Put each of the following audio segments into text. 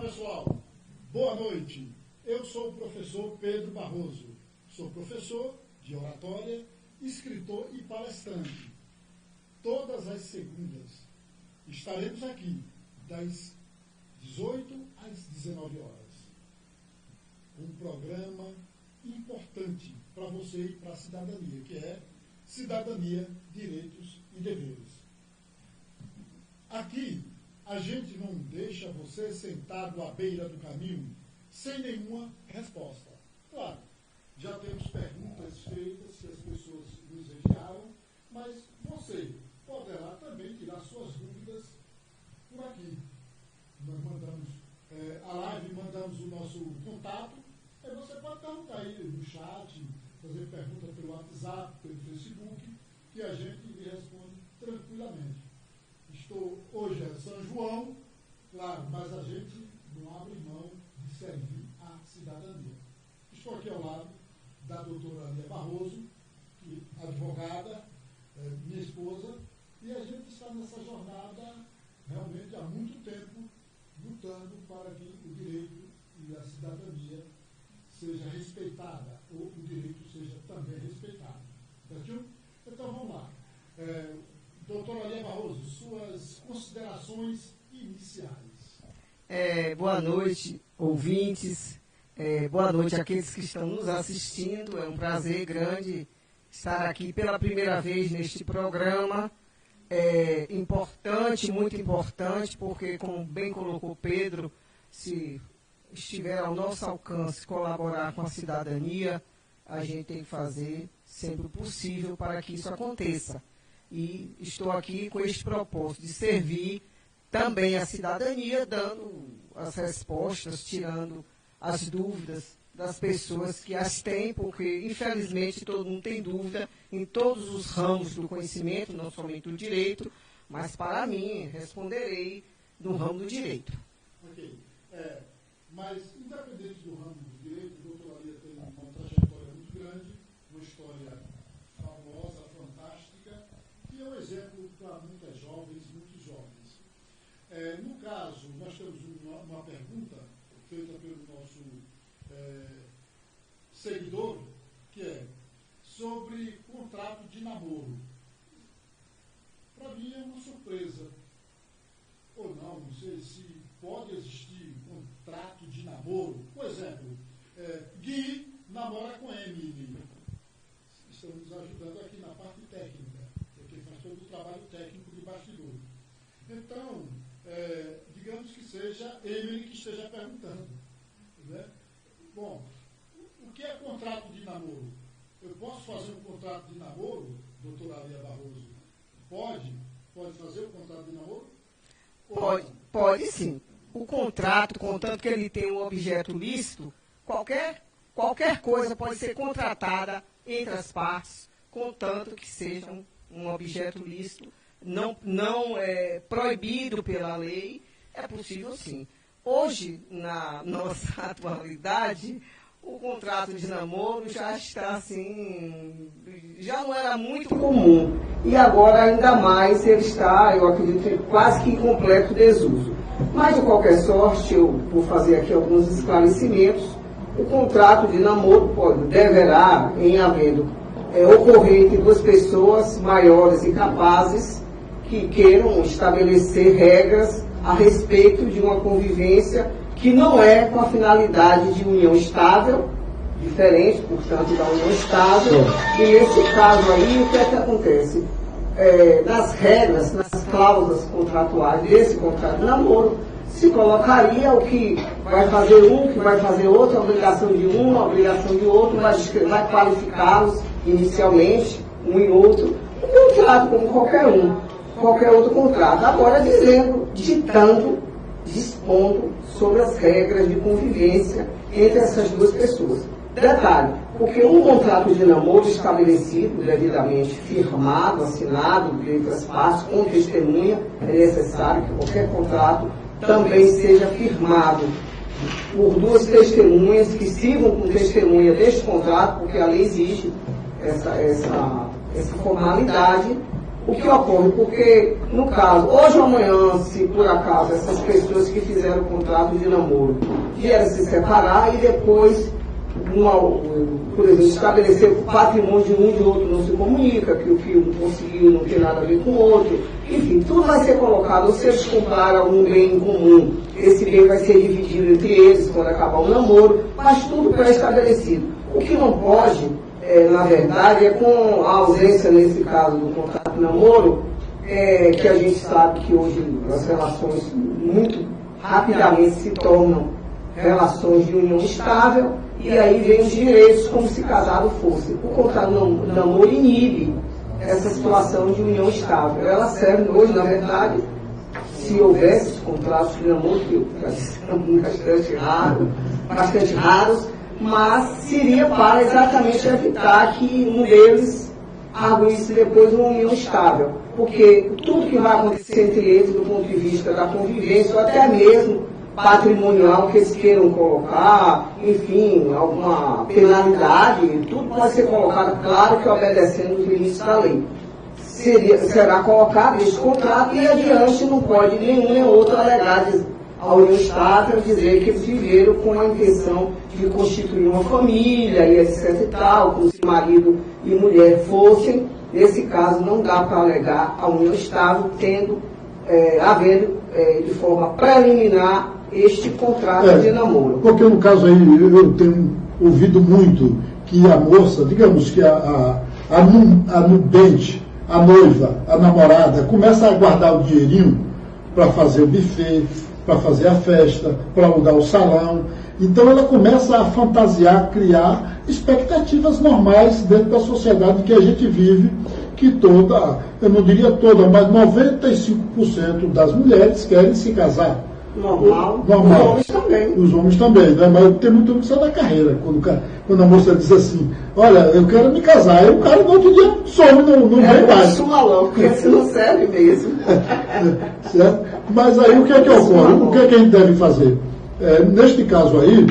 pessoal, boa noite. Eu sou o professor Pedro Barroso. Sou professor de oratória, escritor e palestrante. Todas as segundas estaremos aqui das 18 às 19 horas. Um programa importante para você e para a cidadania, que é Cidadania, Direitos e Deveres. Aqui, a gente não deixa você sentado à beira do caminho sem nenhuma resposta. Claro, já temos perguntas feitas que as pessoas nos enviaram, mas você poderá também tirar suas dúvidas por aqui. Nós mandamos a live, mandamos o nosso contato, aí você pode perguntar aí no chat, fazer pergunta pelo WhatsApp, pelo Facebook, que a gente lhe responde tranquilamente. Hoje é São João, claro, mas a gente não abre mão de servir a cidadania. Estou aqui ao lado da doutora Lia Barroso, que advogada, minha esposa, e a gente está nessa jornada realmente há muito tempo lutando para que o direito e a cidadania seja respeitada, ou o direito seja também respeitado. Certo? Então vamos lá. Doutora Lia Barroso, suas considerações iniciais. Boa noite, ouvintes. Boa noite àqueles que estão nos assistindo. É um prazer grande estar aqui pela primeira vez neste programa. Importante, muito importante, porque, como bem colocou Pedro, se estiver ao nosso alcance colaborar com a cidadania, a gente tem que fazer sempre o possível para que isso aconteça. E estou aqui com este propósito de servir também a cidadania, dando as respostas, tirando as dúvidas das pessoas que as têm, porque, infelizmente, todo mundo tem dúvida em todos os ramos do conhecimento, não somente do direito, mas, para mim, responderei no ramo do direito. Ok. Mas, independente do ramo do direito, a doutora Lia tem uma trajetória muito grande, uma história famosa, fantástica, que é um exemplo para muitas jovens, muitos jovens. No caso, nós temos uma pergunta feita pelo nosso seguidor, que é sobre contrato de namoro. Para mim é uma surpresa. Ou não sei se pode existir um contrato de namoro. Por exemplo, Gui namora com Emily. Estamos nos ajudando aqui na parte técnica, porque faz todo o trabalho técnico de bastidor. Então, digamos que seja Emily que esteja perguntando. Né? Bom, o que é contrato de namoro? Eu posso fazer um contrato de namoro, doutora Lia Barroso? Pode fazer o contrato de namoro? Pode sim. O contrato, contanto que ele tenha um objeto lícito, qualquer coisa pode ser contratada entre as partes, contanto que seja um objeto lícito, não é proibido pela lei, é possível sim. Hoje, na nossa atualidade, o contrato de namoro já está assim, já não era muito comum. E agora, ainda mais, ele está, eu acredito, quase que em completo desuso. Mas, de qualquer sorte, eu vou fazer aqui alguns esclarecimentos. O contrato de namoro deverá, em havendo, ocorrer entre duas pessoas maiores e capazes que queiram estabelecer regras a respeito de uma convivência que não é com a finalidade de união estável, diferente, portanto, da união estável. E nesse caso aí, o que é que acontece? Nas regras, nas cláusulas contratuais desse contrato de namoro, se colocaria o que vai fazer um, o que vai fazer outro, a obrigação de um, a obrigação de outro, vai qualificá-los inicialmente, um e outro, um contrato como qualquer outro contrato. Agora dispondo sobre as regras de convivência entre essas duas pessoas. Detalhe, porque um contrato de namoro estabelecido, devidamente firmado, assinado entre as partes, com testemunha, é necessário que qualquer contrato também seja firmado por duas testemunhas que sirvam como testemunha deste contrato, porque a lei exige essa formalidade. O que ocorre? Porque, no caso, hoje ou amanhã, se por acaso essas pessoas que fizeram o contrato de namoro vieram se separar e depois, por exemplo, estabelecer o patrimônio de um e de outro não se comunica, que o que um conseguiu não tem nada a ver com o outro, enfim, tudo vai ser colocado, ou se eles comprarem algum bem em comum, esse bem vai ser dividido entre eles quando acabar o namoro, mas tudo pré-estabelecido. O que não pode, na verdade, é com a ausência, nesse caso, do contrato de namoro, que a gente sabe que hoje as relações muito rapidamente se tornam relações de união estável, e aí vem os direitos como se casado fosse. O contrato de namoro inibe essa situação de união estável. Ela serve hoje, na verdade, se houvesse os contratos de namoro, que são bastante raros, mas seria para exatamente evitar que um deles arguisse depois uma união estável. Porque tudo que vai acontecer entre eles, do ponto de vista da convivência, ou até mesmo patrimonial que eles queiram colocar, enfim, alguma penalidade, tudo pode ser colocado, claro que obedecendo os limites da lei. Será colocado esse contrato e adiante não pode nenhum nem outro alegar a união estável, dizer que eles viveram com a intenção de constituir uma família e etc e tal, como se marido e mulher fossem. Nesse caso não dá para alegar a união estável, havendo de forma preliminar este contrato de namoro. Porque no caso aí eu tenho ouvido muito que a moça, digamos que a nubente, a noiva, a namorada, começa a guardar o dinheirinho para fazer o buffet, para fazer a festa, para alugar o salão. Então ela começa a fantasiar, criar expectativas normais dentro da sociedade que a gente vive, que toda, eu não diria toda, mas 95% das mulheres querem se casar. Normal. Os homens também. Os homens também, né? Mas tem muito que sai da carreira. Quando a moça diz assim, olha, eu quero me casar, aí o cara no outro dia some, não vem mais. Suma logo, porque isso não serve mesmo. Certo? Mas aí o que é que ocorre? O que é que a gente deve fazer? Neste caso aí,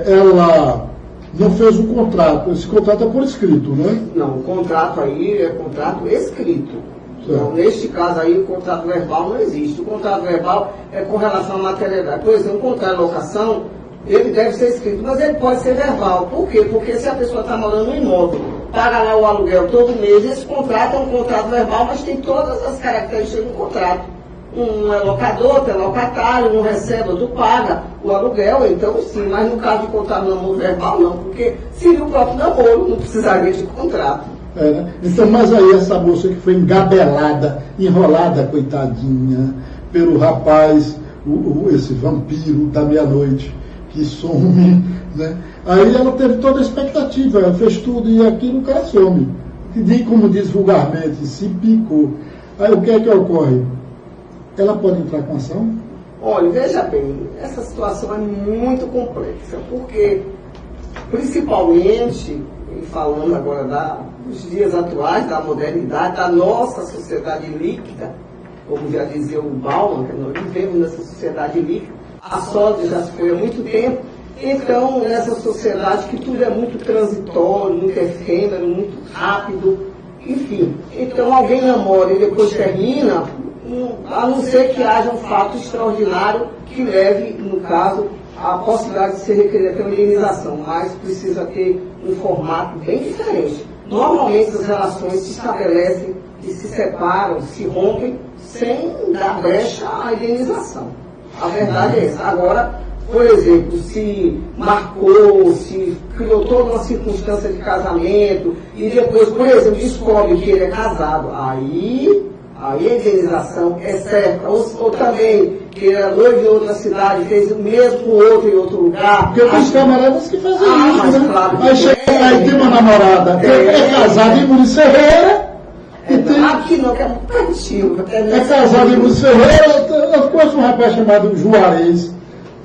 ela não fez o contrato. Esse contrato é por escrito, né? Não, o contrato aí é contrato escrito. Então, neste caso aí, o contrato verbal não existe. O contrato verbal é com relação à materialidade. Por exemplo, um contrato de locação, ele deve ser escrito, mas ele pode ser verbal. Por quê? Porque se a pessoa está morando no imóvel, paga lá o aluguel todo mês, esse contrato é um contrato verbal, mas tem todas as características do contrato. Um é locador, outro é locatário, um recebe, outro paga o aluguel, então sim, mas no caso de contrato de namoro verbal não, porque seria o próprio namoro, não precisaria de contrato. Né? Então, mas aí essa moça que foi engabelada, enrolada, coitadinha, pelo rapaz, esse vampiro da meia-noite, que some, né? Aí ela teve toda a expectativa, ela fez tudo e aquilo, o cara some. E como diz vulgarmente, se picou. Aí o que é que ocorre? Ela pode entrar com ação? Olha, veja bem, essa situação é muito complexa, porque, principalmente, falando agora dos dias atuais, da modernidade, da nossa sociedade líquida, como já dizia o Bauman, que nós vivemos nessa sociedade líquida, a sorte já se foi há muito tempo, então, nessa sociedade que tudo é muito transitório, muito efêmero, muito rápido, enfim. Então, alguém namora e depois termina, a não ser que haja um fato extraordinário que leve, no caso, a possibilidade de se requerer até uma indenização, mas precisa ter um formato bem diferente. Normalmente as relações se estabelecem e se separam, se rompem, sem dar brecha à indenização. A verdade é essa. Agora, por exemplo, se marcou, se criou toda uma circunstância de casamento e depois, por exemplo, descobre que ele é casado, aí a indenização é certa. Ou também, que ele era noivo em outra cidade, fez o mesmo com outro em outro lugar. Porque tem camaradas que fazem isso, né? Claro, aí chega aí, tem uma namorada, é casada em Muniz Ferreira. Aqui não, que é muito pertinho. É casado em Muniz Ferreira, eu conheço um rapaz chamado Juarez.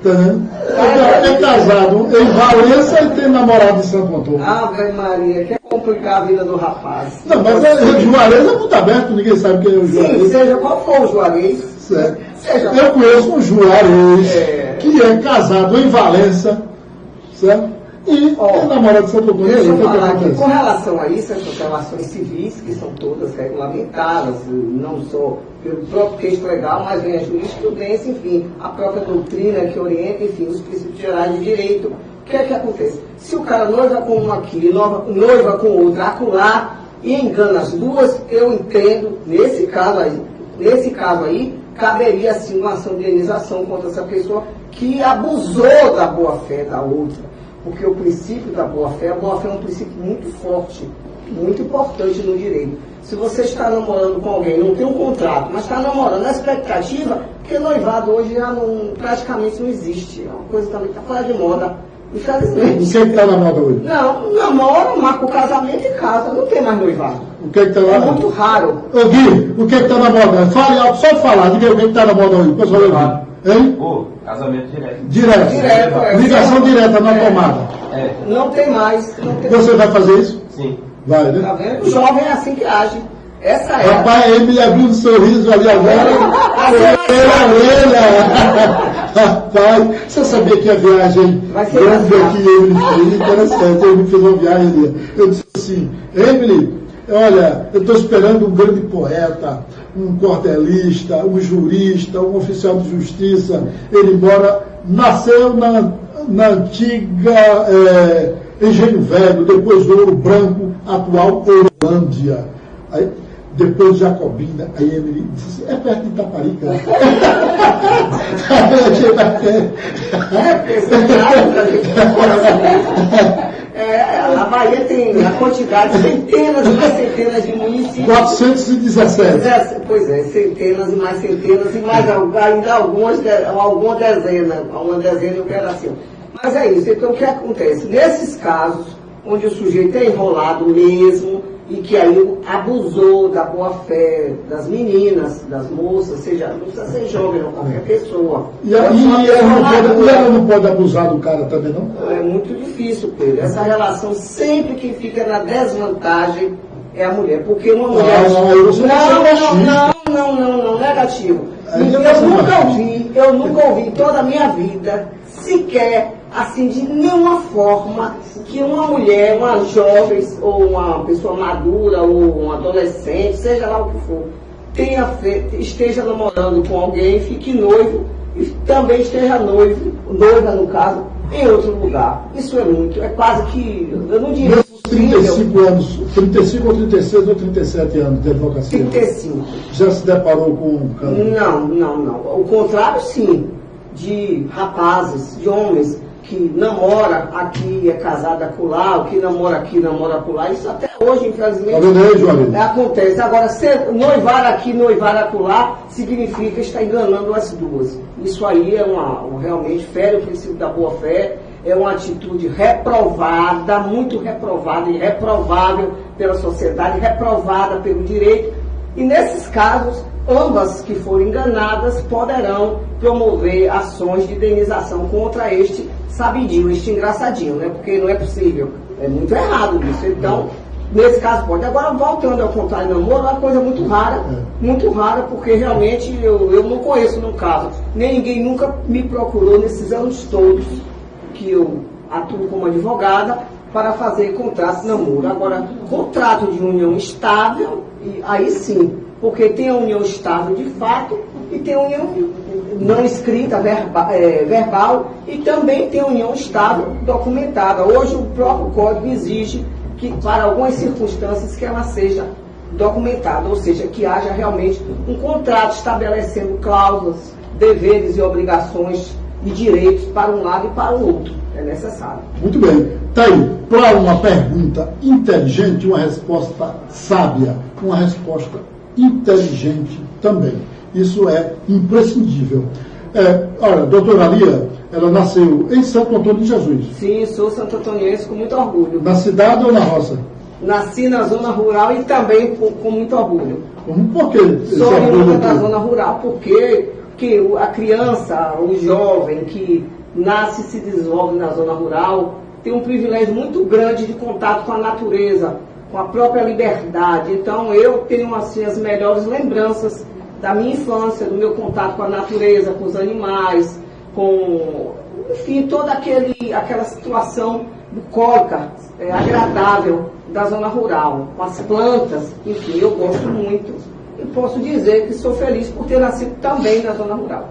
É casado em Valença e tem namorado em Santo Antônio. Ave Maria, quer complicar a vida do rapaz. Não, mas o Juarez é muito aberto, ninguém sabe quem é o Juarez. Sim, seja qual for o Juarez. Certo. Eu conheço um Juarez que é casado em Valença, certo? E a namorada de Santo Antônio, deixa eu falar aqui, com relação a isso, essas relações civis, que são todas regulamentadas, não só pelo próprio texto legal, mas vem a jurisprudência, enfim, a própria doutrina que orienta, enfim, os princípios gerais de direito. O que é que acontece? Se o cara noiva com uma aqui, noiva com outra acolá, e engana as duas, eu entendo, nesse caso aí, caberia sim uma ação de indenização contra essa pessoa que abusou da boa-fé da outra. Porque o princípio da boa-fé, a boa-fé é um princípio muito forte, muito importante no direito. Se você está namorando com alguém, não tem um contrato, mas está namorando na expectativa, porque noivado hoje já praticamente não existe. É uma coisa também que está fora de moda, infelizmente. O que está na moda hoje? Não, namora, marca o casamento e casa, não tem mais noivado. O que está lá? É muito raro. Ô Gui, o que está na moda? Fale alto, só falar, diga o que está na moda hoje. Pessoal, hein? Casamento direto. Direto. Ligação direta na tomada. Não tem mais. Você vai fazer isso? Sim. Vai, né? Tá vendo? O jovem é assim que age. Essa é. Rapaz, ele me abriu um sorriso ali agora. Rapaz, você sabia que a viagem grande que ele fez, interessante, ele me fez uma viagem ali. Eu disse assim, Emily, olha, eu estou esperando um grande poeta, um cordelista, um jurista, um oficial de justiça. Ele nasceu na antiga Engenho Velho, depois Ouro Branco, atual Horolândia. Aí, depois Jacobina, aí ele disse assim, é perto de Itaparica. A Bahia tem a quantidade, centenas e mais centenas de municípios. 417. Pois é, centenas e mais ainda alguma dezena e um pedacinho. Mas é isso, então o que acontece? Nesses casos, onde o sujeito é enrolado mesmo, e que aí abusou da boa-fé das meninas, das moças, seja, não precisa ser jovem, não, qualquer pessoa. E ela não pode abusar do cara também, não? É muito difícil, Pedro. Essa relação, sempre quem fica na desvantagem é a mulher. Porque uma mulher... Não, negativo. Eu nunca ouvi em toda a minha vida, sequer, assim, de nenhuma forma, que uma mulher, uma jovem, ou uma pessoa madura, ou um adolescente, seja lá o que for, esteja namorando com alguém, fique noivo, e também esteja noiva no caso, em outro lugar. Isso é quase que, eu não diria... 35 anos, 35 ou 36 ou 37 anos de advocacia? 35. Já se deparou com um cara? Não. O contrário, sim, de rapazes, de homens, que namora aqui, é casado acolá, o que namora aqui, namora acolá. Isso até hoje, infelizmente, acontece. Agora, noivar aqui, noivar acolá, significa estar enganando as duas. Isso aí realmente fere o princípio da boa-fé, é uma atitude reprovada, muito reprovada e reprovável pela sociedade, reprovada pelo direito. E nesses casos, ambas que forem enganadas poderão promover ações de indenização contra este sabidinho, este engraçadinho, né? Porque não é possível. É muito errado isso. Então, nesse caso pode. Agora, voltando ao contrário do namoro, é uma coisa muito rara, porque realmente eu não conheço no caso. Nem ninguém nunca me procurou nesses anos todos que eu atuo como advogada para fazer contrato de namoro. Agora, contrato de união estável, aí sim, porque tem a união estável de fato e tem a união não escrita, verbal, e também tem a união estável documentada. Hoje o próprio Código exige que, para algumas circunstâncias, que ela seja documentada, ou seja, que haja realmente um contrato estabelecendo cláusulas, deveres e obrigações e direitos para um lado e para o outro. É necessário. Muito bem. Está aí, para uma pergunta inteligente, uma resposta sábia, uma resposta inteligente também. Isso é imprescindível. Olha, a doutora Lia, ela nasceu em Santo Antônio de Jesus. Sim, sou santo-antoniense com muito orgulho. Na cidade ou na roça? Nasci na zona rural e também com muito orgulho. Por quê? Sou oriunda da zona rural, porque a criança, o jovem que nasce e se desenvolve na zona rural, tem um privilégio muito grande de contato com a natureza, com a própria liberdade. Então eu tenho assim as melhores lembranças da minha infância, do meu contato com a natureza, com os animais, com, enfim, toda aquela situação bucólica, agradável da zona rural, com as plantas, enfim, eu gosto muito. E posso dizer que sou feliz por ter nascido também na zona rural.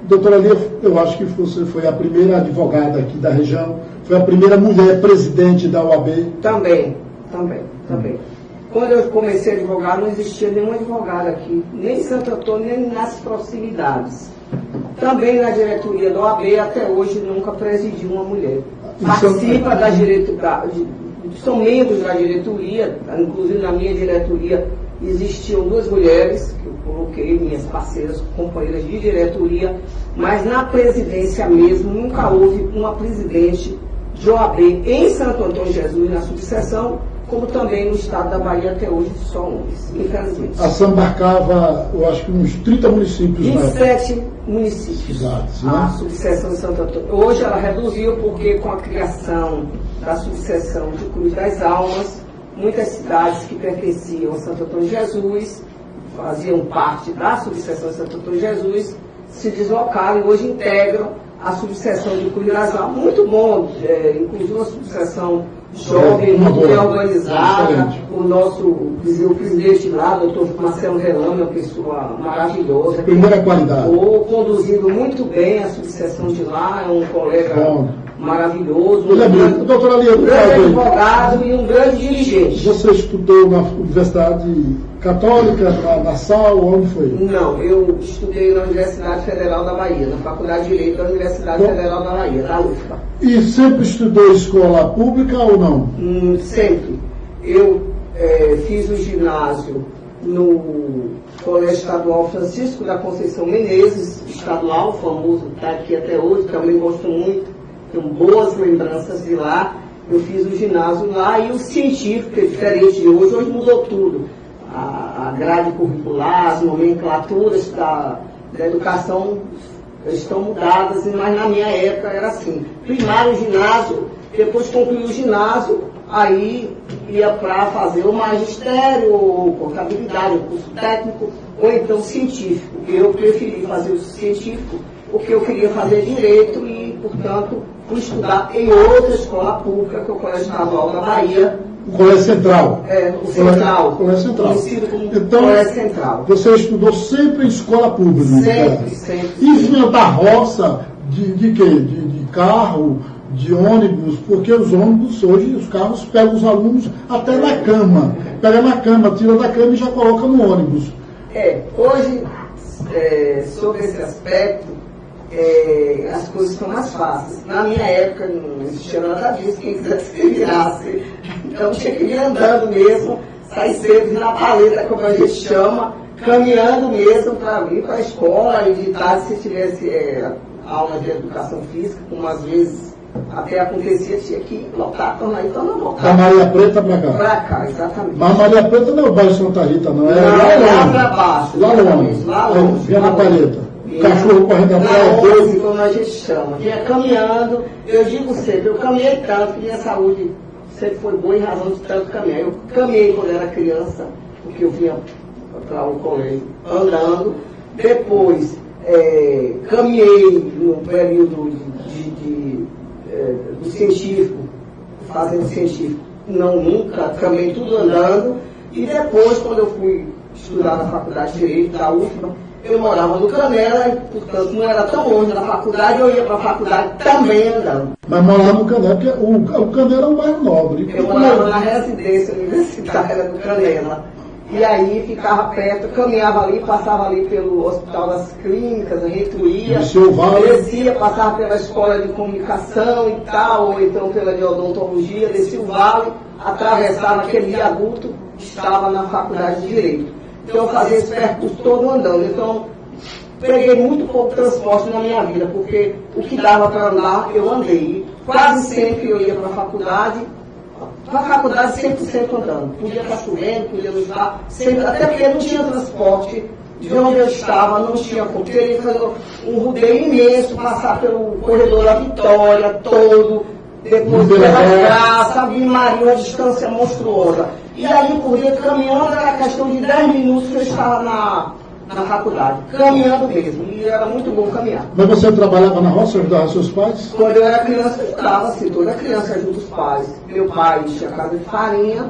Doutora Lia, eu acho que você foi a primeira advogada aqui da região, foi a primeira mulher presidente da OAB. Também. Quando eu comecei a advogar, não existia nenhum advogado aqui, nem em Santo Antônio, nem nas proximidades. Também na diretoria da OAB, até hoje, nunca presidi uma mulher. Participa da diretoria, são membros da diretoria, inclusive na minha diretoria existiam 2 mulheres, que eu coloquei, minhas parceiras, companheiras de diretoria, mas na presidência mesmo, nunca houve uma presidente de OAB em Santo Antônio Jesus, na subseção, como também no estado da Bahia, até hoje, só homens, infelizmente. A ação abarcava, eu acho que uns 30 municípios. 27 municípios. Cidades, né? A subseção de Santo Antônio. Hoje ela reduziu porque com a criação da subseção de Cruz das Almas, muitas cidades que pertenciam a Santo Antônio de Jesus, faziam parte da subseção de Santo Antônio de Jesus, se deslocaram e hoje integram a subseção de Cruz das Almas. Muito bom, inclusive uma subseção jovem, muito bem organizada. O presidente lá, o doutor Marcelo Relame, é uma pessoa maravilhosa. Primeira qualidade. Conduzindo muito bem a subseção de lá, é um colega maravilhoso. Doutora Lia, um grande advogado e um grande dirigente. Você estudou na Universidade Católica, na SAL, onde foi? Não, eu estudei na Universidade Federal da Bahia, na Faculdade de Direito da Universidade Federal da Bahia, da UFBA. E sempre estudou escola pública ou não? Sempre. Eu fiz o ginásio no Colégio Estadual Francisco da Conceição Menezes, estadual, famoso, está aqui até hoje, também gosto muito, tenho boas lembranças de lá. Eu fiz o ginásio lá e o científico, que é diferente de hoje, hoje mudou tudo. A grade curricular, as nomenclaturas da educação estão mudadas, mas na minha época era assim. Primário, ginásio, depois concluí o ginásio, aí ia para fazer o magistério, ou contabilidade, o curso técnico, ou então científico. Eu preferi fazer o científico, porque eu queria fazer direito e, portanto, fui estudar em outra escola pública, que é o Colégio Estadual da Bahia. O Colégio Central. O Central. Colégio Central. Conhecido como então, Colégio Central. Você estudou sempre em escola pública? Sempre. E vinha da roça de quê? De carro, de ônibus, porque os ônibus, hoje, os carros pegam os alunos até na cama. Pega na cama, tira da cama e já coloca no ônibus. Hoje, sobre esse aspecto, as coisas são mais fáceis. Na minha época não existia nada disso, quem quisesse que virasse. Então tinha que ir andando mesmo, sair cedo na paleta, como a gente chama, caminhando mesmo para vir para a escola, e de tarde, se tivesse aula de educação física, como às vezes até acontecia, tinha que voltar, tornar então não voltar. Da Maria Preta para cá? Para cá, exatamente. Mas Maria Preta não é o bairro Santa Rita, não é? Lá para baixo. Lá longe. Vinha na paleta. Cachorro correndo atrás. Como a gente chama. Vinha caminhando, eu digo sempre, eu caminhei tanto que minha saúde sempre foi boa em razão de tanto caminhar. Eu caminhei quando era criança, porque eu vinha para o colégio andando. Depois, caminhei no período do científico, fazendo científico. Não, nunca, caminhei tudo andando. E depois, quando eu fui estudar na Faculdade de Direito da UFBA, eu morava no Canela e, portanto, não era tão longe da faculdade, eu ia para a faculdade também andando. Mas morava no Canela, porque o Canela é um bairro nobre. Eu morava na residência universitária do Canela. E aí ficava perto, caminhava ali, passava ali pelo Hospital das Clínicas, a gente ia, descia, passava pela Escola de Comunicação e tal, ou então pela de Odontologia, descia o vale, atravessava aquele viaduto, estava na Faculdade de Direito. Então eu fazia esse percurso todo andando. Então, peguei muito pouco transporte na minha vida, porque o que dava para andar, eu andei. Quase sempre eu ia para a faculdade 100% andando. Podia estar chovendo, podia não estar, sempre, até porque não tinha transporte. De onde eu estava, não tinha como. Teria que fazer um rodeio imenso, passar pelo corredor da Vitória todo, depois pela praça, Ave Maria, uma distância monstruosa. E aí, por dia, caminhando, era questão de 10 minutos que eu estava na faculdade, caminhando mesmo, e era muito bom caminhar. Mas você trabalhava na roça, ajudava seus pais? Quando eu era criança, ajudava-se, toda criança ajuda os pais. Meu pai tinha casa de farinha,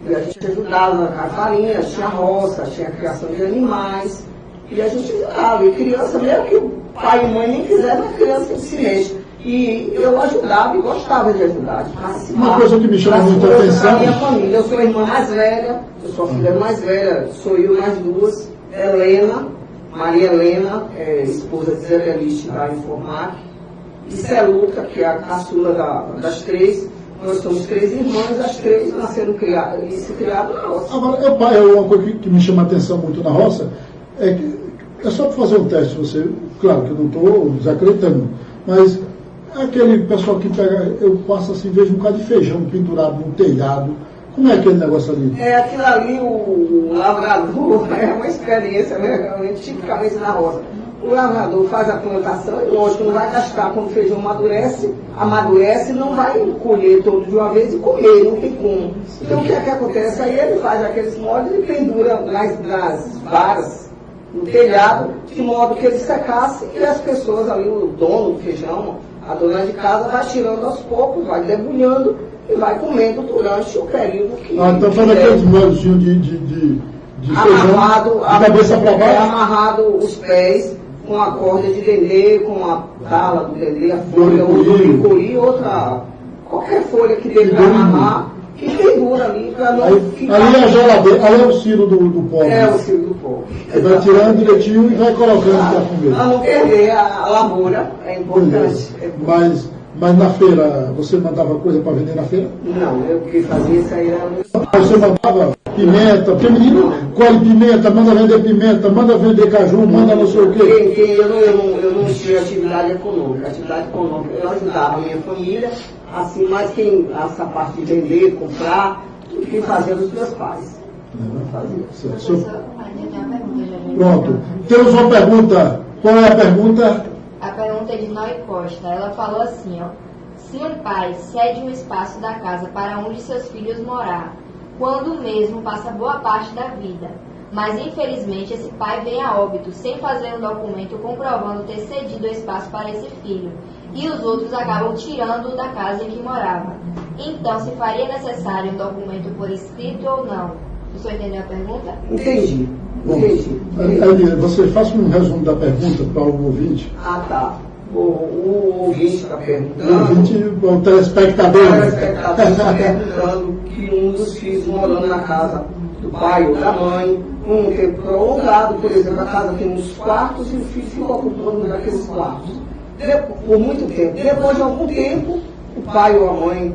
e a gente ajudava na casa de farinha, tinha roça, tinha criação de animais, e a gente ajudava. E criança, mesmo que o pai e mãe nem quiseram, a criança se mexe. E eu ajudava e gostava de ajudar, de participar. Uma coisa que me chama muita atenção. Da minha família, eu sou a irmã mais velha, eu sou a filha mais velha, sou eu mais duas, Helena, Maria Helena, esposa de Zé Beliche da Informac, e Celuca, que é a caçula das três. Nós somos 3 irmãs, as 3 nasceram e se criaram na roça. Agora, uma coisa que me chama a atenção muito na roça é que é só para fazer um teste, você, claro que eu não estou desacreditando, mas aquele pessoal que pega, eu passo assim, vejo um bocado de feijão pendurado no telhado. Como é aquele negócio ali? Aquilo ali, o lavrador, é uma experiência, né, realmente, tipicamente na roça. O lavrador faz a plantação e, lógico, não vai cascar quando o feijão amadurece, não vai colher todo de uma vez e comer, não tem como. Então, o que é que acontece? Aí ele faz aqueles moldes e pendura nas varas, no telhado, de modo que ele secasse e as pessoas ali, o dono do feijão, a dona de casa, vai tirando aos poucos, vai debulhando e vai comendo durante o período que... Então faz aqueles moldes de amarrado, feijão, de cabeça para baixo? Amarrado os pés com a corda de dendê, com a tala do dendê, a folha, ou do licori, qualquer folha que dê para amarrar, que pendura ali para não ficar... Ali é a geladeira, ali é o cilo do povo. É o cilo do povo. Você vai tirando direitinho e vai colocando para comer. Para não perder a lavoura, é importante. Mas na feira, você mandava coisa para vender na feira? Não, eu que fazia isso aí era... Você mandava pimenta, porque menino colhe pimenta, manda vender pimenta, manda vender caju, manda não sei o quê. Eu não tinha atividade econômica. Atividade econômica, eu ajudava a minha família, assim, mas essa parte de vender, comprar, tudo que fazia dos meus pais. Pronto. Temos uma pergunta. Qual é a pergunta? A pergunta é de Noé Costa. Ela falou assim, ó. Se um pai cede um espaço da casa para um de seus filhos morar, quando o mesmo passa boa parte da vida, mas infelizmente esse pai vem a óbito sem fazer um documento comprovando ter cedido o espaço para esse filho, e os outros acabam tirando-o da casa em que morava. Então, se faria necessário um documento por escrito ou não? O senhor entendeu a pergunta? Entendi. Bom, você faça um resumo da pergunta para o ouvinte. Tá. O ouvinte está perguntando. O telespectador. O telespectador está perguntando que um dos filhos morando na casa do pai ou da mãe, um tempo prolongado, por exemplo, a casa tem uns quartos e o filho fica ocupando daqueles quartos. Por muito tempo. Depois de algum tempo, o pai ou a mãe,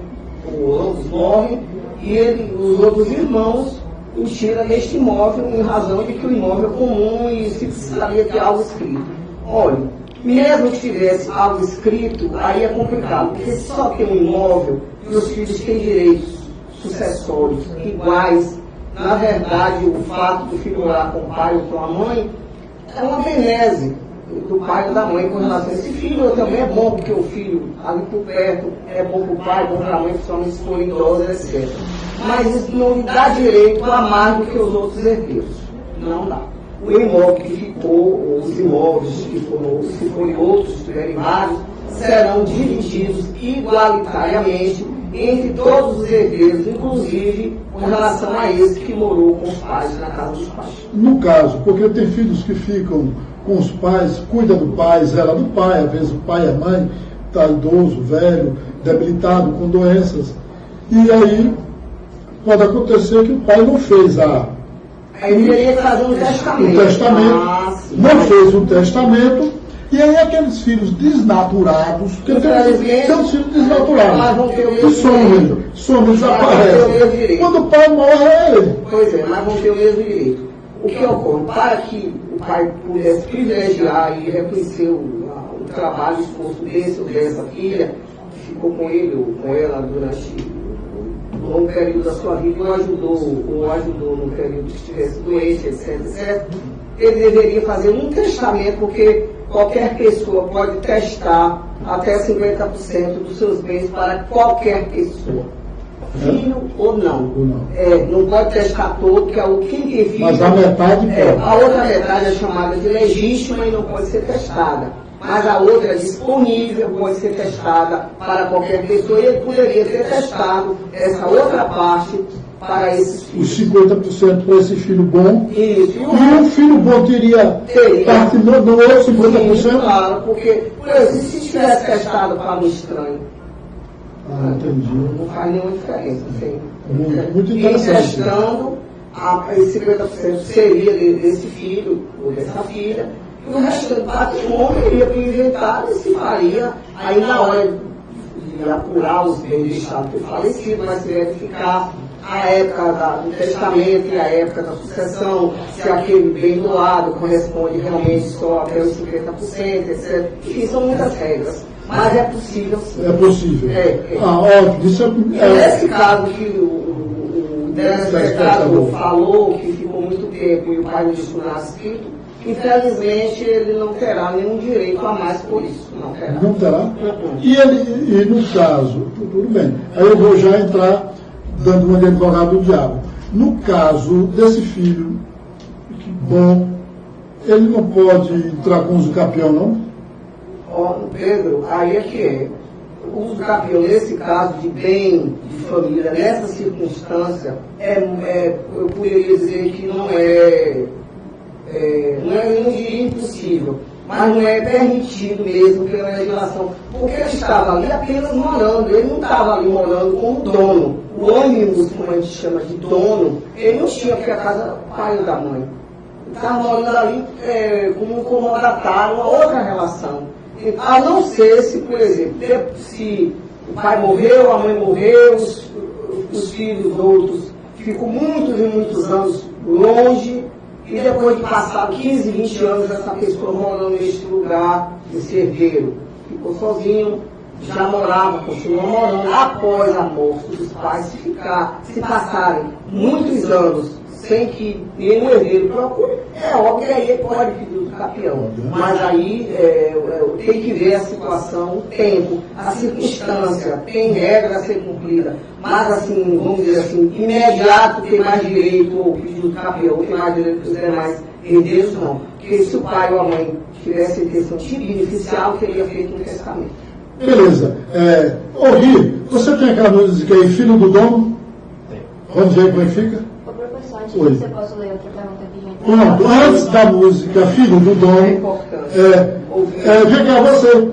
ou ambos morrem, e os outros irmãos o tiram deste imóvel em razão de que o imóvel é comum e se precisaria ter algo escrito. Olha, mesmo que tivesse algo escrito, aí é complicado, porque se só tem um imóvel e os filhos têm direitos sucessórios iguais, na verdade, o fato do filho morar com o pai ou com a mãe é uma benese do pai ou da mãe com relação a esse filho. Também é bom porque o filho ali por perto é bom para o pai, bom para a mãe, principalmente se for idosa, etc. Mas isso não lhe dá direito a mais do que os outros herdeiros. Não dá. O imóvel que ficou, ou os imóveis que foram, se forem outros, se tiverem vários, serão divididos igualitariamente entre todos os herdeiros, inclusive com relação a esse que morou com os pais na casa dos pais. No caso, porque tem filhos que ficam com os pais, cuida do pai, zela do pai, às vezes o pai e a mãe está idoso, velho, debilitado, com doenças, e aí pode acontecer que o pai não fez Aí ele teria que fazer um testamento. Não fez um testamento, e aí aqueles filhos desnaturados, porque tem os filhos desnaturados, que somem, desaparecem. Quando o pai morre, é ele. Pois é, mas vão ter o mesmo direito. O que ocorre? Para que o pai pudesse privilegiar e reconhecer o trabalho, o esforço desse ou dessa filha, que ficou com ele ou com ela durante um longo período da sua vida, ou ajudou no período que estivesse doente, etc. Ele deveria fazer um testamento, porque qualquer pessoa pode testar até 50% dos seus bens para qualquer pessoa. filho ou não. não. Não pode testar todo, porque quem tem filho... Mas a metade pode. A outra metade é chamada de legítima e não pode ser testada. Mas a outra é disponível, pode ser testada para qualquer pessoa, e ele poderia ter testado essa outra parte para esses filhos. Os 50% para esse filho bom. Isso. E um filho bom teria parte do outro 50%? Sim, claro, porque, por exemplo, se tivesse testado para um estranho, entendi. não faz nenhuma diferença. Sim. Muito interessante. E testando, esse 50% seria desse filho ou dessa filha, e o restante do patrimônio iria para o inventário e se faria aí na hora de apurar os bens deixados por falecido, mas se verificar a época do testamento e a época da sucessão, se aquele bem doado corresponde realmente só até os 50%, etc. Enfim, são muitas regras. Mas é possível sim. É possível. Óbvio. Nesse caso que o telespectador falou, que ficou muito tempo e o pai não disse nada escrito, infelizmente ele não terá nenhum direito a mais por isso. Não terá. Não terá? E no caso, tudo bem, aí eu vou já entrar dando uma de advogado do diabo. No caso desse filho, que bom, ele não pode entrar com uso capião, não? Pedro, aí é que é. O uso capião, nesse caso de bem de família, nessa circunstância, eu poderia dizer que não diria impossível, mas não é permitido mesmo pela legislação, porque ele estava ali apenas morando, ele não estava ali morando como dono. O ônibus, como a gente chama de dono, ele não tinha, porque a casa era o pai da mãe. Ele estava morando ali como um comodatário, uma outra relação. A não ser se, por exemplo, se o pai morreu, a mãe morreu, os filhos outros ficam muitos e muitos anos longe, e depois de passar 15, 20 anos essa pessoa morando neste lugar, esse herdeiro, ficou sozinho, já morava, continuou morando, após a morte dos pais, se passarem muitos anos sem que nenhum herdeiro procure, é óbvio que aí ele pode pedir o capião. Mas aí tem que ver a situação, o tempo, a circunstância, tem regra a ser cumprida. Mas assim, vamos dizer assim, imediato tem mais direito, ou pedir o capião tem mais direito que os demais herdeiros, não. Porque se o pai ou a mãe tivesse a intenção de beneficiar, teria feito um testamento. Beleza. Ri, você tem aquela música aí, Filho do Dono? Vamos ver como é que fica? Antes de você possa ler outra pergunta aqui, gente. Pronto, antes da música Filho do Dono, vem cá, você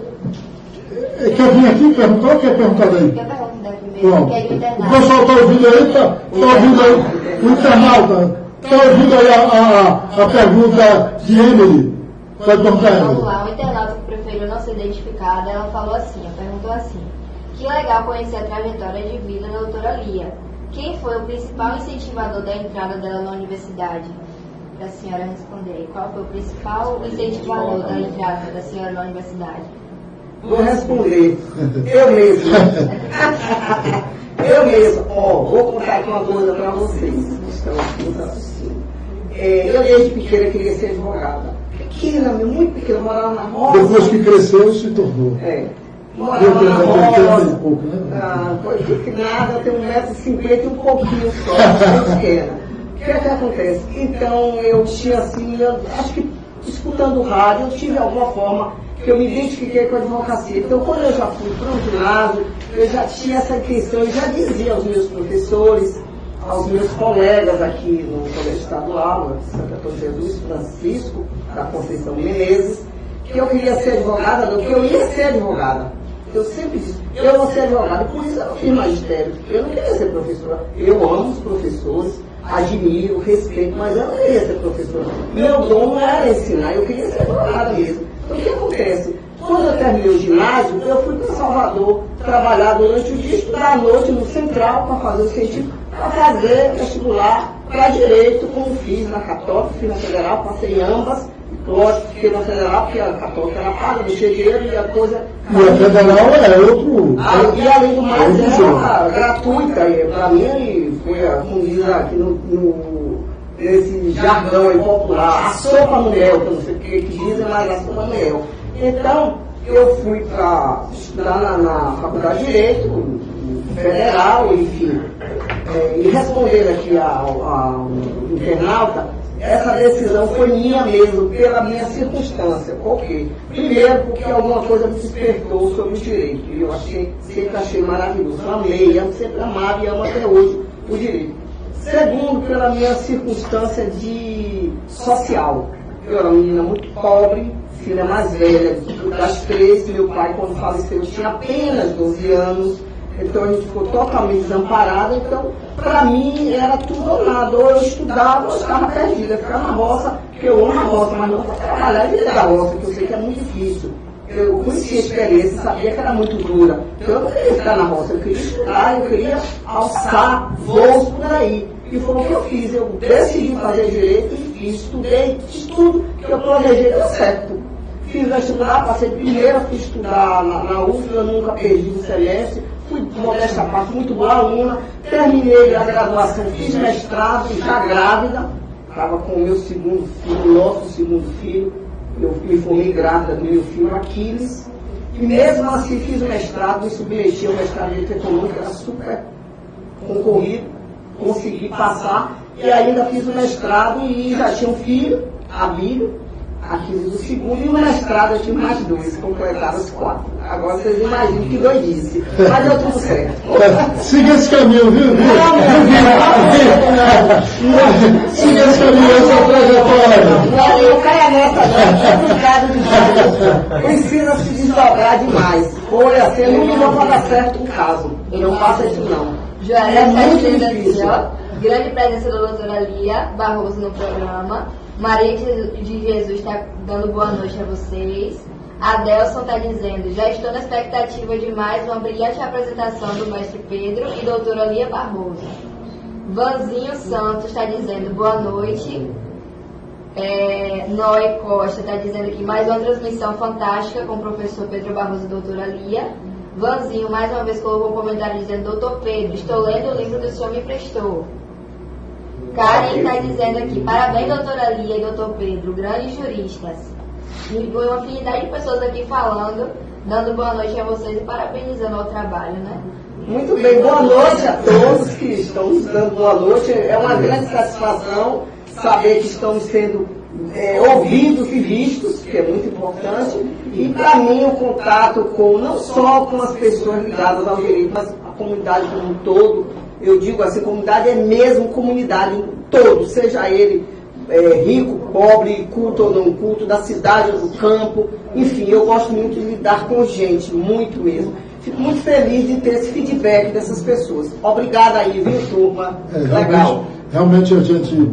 quer vir aqui perguntar ou quer perguntar daí? Quer perguntar primeiro? Pronto. Quer ir no O pessoal está ouvindo aí, tá ouvindo aí, o internauta, está ouvindo aí a pergunta de Emily? Pode perguntar, Emily. Vamos lá, o internauta que preferiu não ser identificada, ela falou assim, perguntou assim: que legal conhecer a trajetória de vida da doutora Lia. Quem foi o principal incentivador da entrada dela na universidade? Para a senhora responder aí. Qual foi o principal incentivador da entrada da senhora na universidade? Vou responder. Eu mesmo. Vou contar aqui uma coisa para vocês. Eu desde pequena queria ser advogada. Muito pequena, morava na roça. Depois que cresceu, se tornou. Morava na roça. Coisa que nada, tem 1,50 m e um pouquinho só, pequena. O que acontece? Então eu tinha assim, acho que escutando rádio, eu tive alguma forma que eu me identifiquei com a advocacia. Então quando eu já fui para o ginásio, eu já tinha essa intenção, eu já dizia aos meus professores, aos meus colegas aqui no Colégio Estadual, Santo Antônio Jesus Francisco, da Conceição Menezes, que eu queria ser advogada, não, que eu ia ser advogada. Eu sempre disse, eu vou ser advogada, por isso eu não fiz magistério. Eu não queria ser professora. Eu amo os professores, admiro, respeito, mas eu não queria ser professora. Meu dom não era ensinar, eu queria ser advogada mesmo. Então o que acontece? Quando eu terminei o ginásio, eu fui para Salvador trabalhar durante o dia, estudar à noite no Central para fazer o científico, para fazer vestibular para Direito, como fiz na Católica, fiz na Federal, passei em ambas. Lógico, fiquei na Federal, porque a Católica era paga, não tinha dinheiro e a coisa... E a Federal é outro... E além do mais, era gratuita. Para mim, foi, como diz aqui nesse jargão aí popular, a sopa no mel, que eu não sei o que dizem, mas a sopa no mel. Então, eu fui para estudar na Faculdade de Direito, federal, enfim. E respondendo aqui ao internauta, essa decisão foi minha mesmo, pela minha circunstância. Por quê? Primeiro, porque alguma coisa me despertou sobre o direito. E eu sempre achei maravilhoso. Eu amei, eu sempre amava e amo até hoje o direito. Segundo, pela minha circunstância social. Eu era uma menina muito pobre, filha mais velha das 3. Meu pai, quando faleceu, tinha apenas 12 anos. Então a gente ficou totalmente desamparada. Então, para mim, era tudo ou nada. Ou eu estudava ou eu estava perdida. Eu ficava na roça, porque eu amo a roça, mas não para trabalhar dentro da roça, que eu sei que é muito difícil. Eu conhecia a experiência, sabia que era muito dura. Então eu não queria ficar na roça, eu queria estudar, eu queria alçar voos por aí. E foi o que eu fiz. Eu decidi fazer direito e fiz, estudei, tudo que eu planejei deu certo. Fiz vestibular, passei primeiro, fui estudar na UF, eu nunca perdi o semestre. Fui, modéstia à parte, muito boa aluna, terminei a graduação, fiz mestrado, já grávida, estava com o meu segundo filho, nosso segundo filho, eu me formei grávida do meu filho, Aquiles, e mesmo assim fiz o mestrado, me submeti ao mestrado de Direito Econômico, era super concorrido, consegui passar, e ainda fiz o mestrado e já tinha um filho, Abílio, Aquiles do segundo, e o mestrado eu tive mais 2, completaram os 4. Agora vocês imaginam que doidice. Mas deu tudo certo. Siga esse caminho, viu? Siga esse caminho, essa trajetória. Não caia nessa, não. É complicado demais. Precisa se desdobrar demais. Foi assim, não vou para dar certo o caso. Eu não faço isso, não. Joana, É muito difícil. Grande presença da doutora Lia Barroso no programa. Maria de Jesus está dando boa noite a vocês. Adelson está dizendo, já estou na expectativa de mais uma brilhante apresentação do mestre Pedro e doutora Lia Barroso. Vanzinho Santos está dizendo boa noite. Noé Costa está dizendo aqui mais uma transmissão fantástica com o professor Pedro Barroso e doutora Lia. Vanzinho mais uma vez colocou um comentário dizendo, doutor Pedro, estou lendo o livro que o senhor me prestou. Karen está dizendo aqui, parabéns doutora Lia e doutor Pedro, grandes juristas. E uma afinidade de pessoas aqui falando, dando boa noite a vocês e parabenizando o trabalho, né? Muito bem, boa noite a todos que estão nos dando boa noite. É uma grande satisfação saber que estamos sendo ouvidos e vistos, que é muito importante. E para mim o contato com, não só com as pessoas ligadas ao direito, mas a comunidade como um todo, eu digo assim, comunidade é mesmo comunidade, todo, seja ele rico, pobre, culto ou não culto, da cidade ou do campo, enfim, eu gosto muito de lidar com gente, muito mesmo. Fico muito feliz de ter esse feedback dessas pessoas. Obrigada aí, viu, turma? Legal. Realmente a gente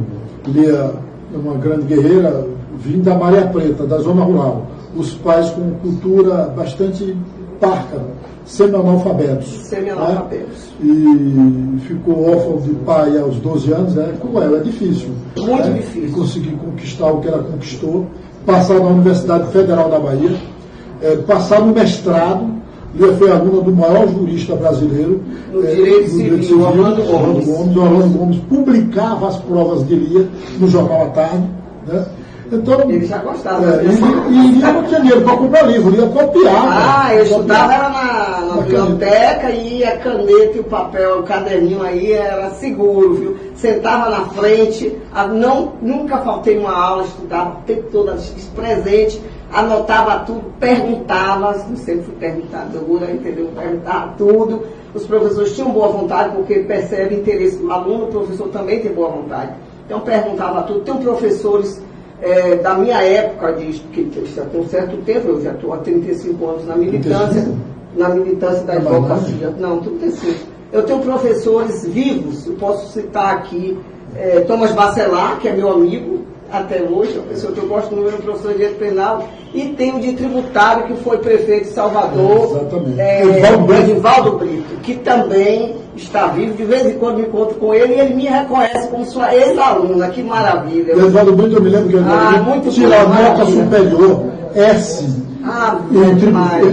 Lia é uma grande guerreira, vindo da Maria Preta, da zona rural. Os pais com cultura bastante parca, semi-analfabetos. Semi-analfabetos. Né? E ficou órfão de pai aos 12 anos, né? Cruel, é difícil. Muito difícil. Conseguir conquistar o que ela conquistou, passar na Universidade Federal da Bahia, passar no mestrado. Lia foi aluna do maior jurista brasileiro, no direito civil, Orlando Gomes. Orlando Gomes publicava as provas de Lia no Jornal à Tarde. Né? Então, ele já gostava. E Lia não tinha dinheiro para comprar livro, Lia copiava. Eu estudava era na biblioteca e a caneta e o papel, o caderninho aí era seguro, viu? Sentava na frente, nunca faltei uma aula, estudava o tempo todo presente, anotava tudo, perguntava, sempre fui perguntadora, entendeu? Perguntava tudo. Os professores tinham boa vontade, porque percebe interesse do aluno, o professor também tem boa vontade. Então perguntava tudo. Tem professores da minha época, que já tem um certo tempo, eu já estou há 35 anos na militância da advocacia. Não, 35. Eu tenho professores vivos, eu posso citar aqui Thomas Bacelar, que é meu amigo até hoje, uma pessoa que eu gosto muito, professor de direito penal, e tem o de tributário, que foi prefeito de Salvador, Edivaldo Brito, que também está vivo. De vez em quando me encontro com ele e ele me reconhece como sua ex-aluna. Que maravilha. Edivaldo Brito, eu me lembro que ele tirou a nota superior, S.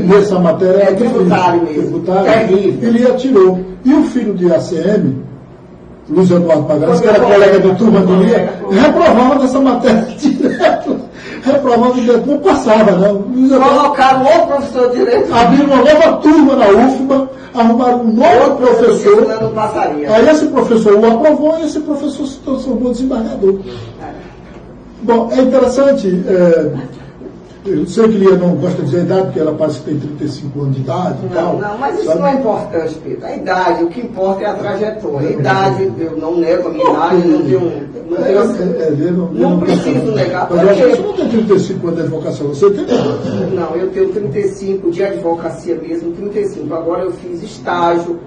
Nessa matéria é tributário mesmo. Terrível. Ele atirou. E o filho de ACM, Luiz Eduardo Magalhães, que era colega de turma de Lia, reprovava nessa matéria direto. reprovando direito. Não passava, não. Colocaram outro professor de direito. Abriram uma nova turma na UFBA, arrumaram um novo professor. Não passaria. Aí esse professor o aprovou e esse professor se transformou em desembargador. Bom, é interessante. Eu sei que Lia não gosta de dizer a idade, porque ela parece que tem 35 anos de idade e tal. Não, mas isso sabe? não é importante, Pedro. A idade, o que importa é a trajetória. A idade, eu não nego a minha idade, não preciso negar. Mas eu acho que você não tem 35 anos de advocacia, você tem? Não, eu tenho 35 de advocacia mesmo, 35. Agora eu fiz estágio,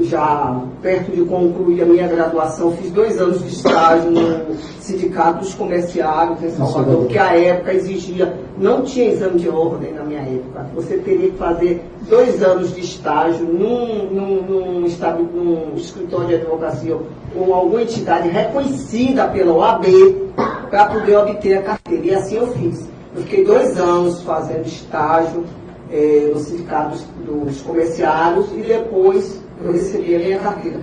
já perto de concluir a minha graduação, fiz 2 anos de estágio no Sindicato dos Comerciários em Salvador, porque a época exigia, não tinha exame de ordem na minha época, você teria que fazer 2 anos de estágio num escritório de advocacia ou alguma entidade reconhecida pela OAB para poder obter a carteira, e assim eu fiz. Eu fiquei 2 anos fazendo estágio no Sindicato dos Comerciários e depois eu recebi a minha carteira.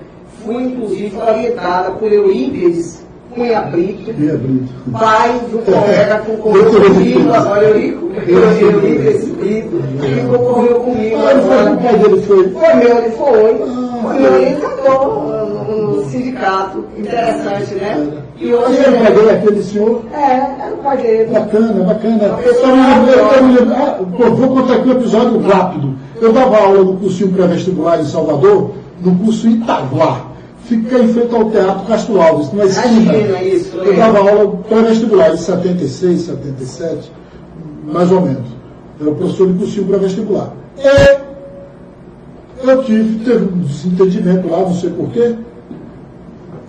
Fui, inclusive, orientada por Eurípides Cunha Brito, pai do colega que concorreu comigo, agora Eurípides Brito, que concorreu comigo. Ele foi meu orientador no sindicato. Interessante, né? E hoje ele é pai dele, aquele senhor? Era o pai dele. Bacana. Vou contar aqui um episódio rápido. Eu dava aula no cursinho pré-vestibular em Salvador, no curso Itaguá. Fica em frente ao Teatro Castro Alves, numa esquina. Eu dava aula pré-vestibular em 76, 77, mais ou menos. Eu era professor de cursinho pré-vestibular. E eu teve um desentendimento lá, não sei porquê.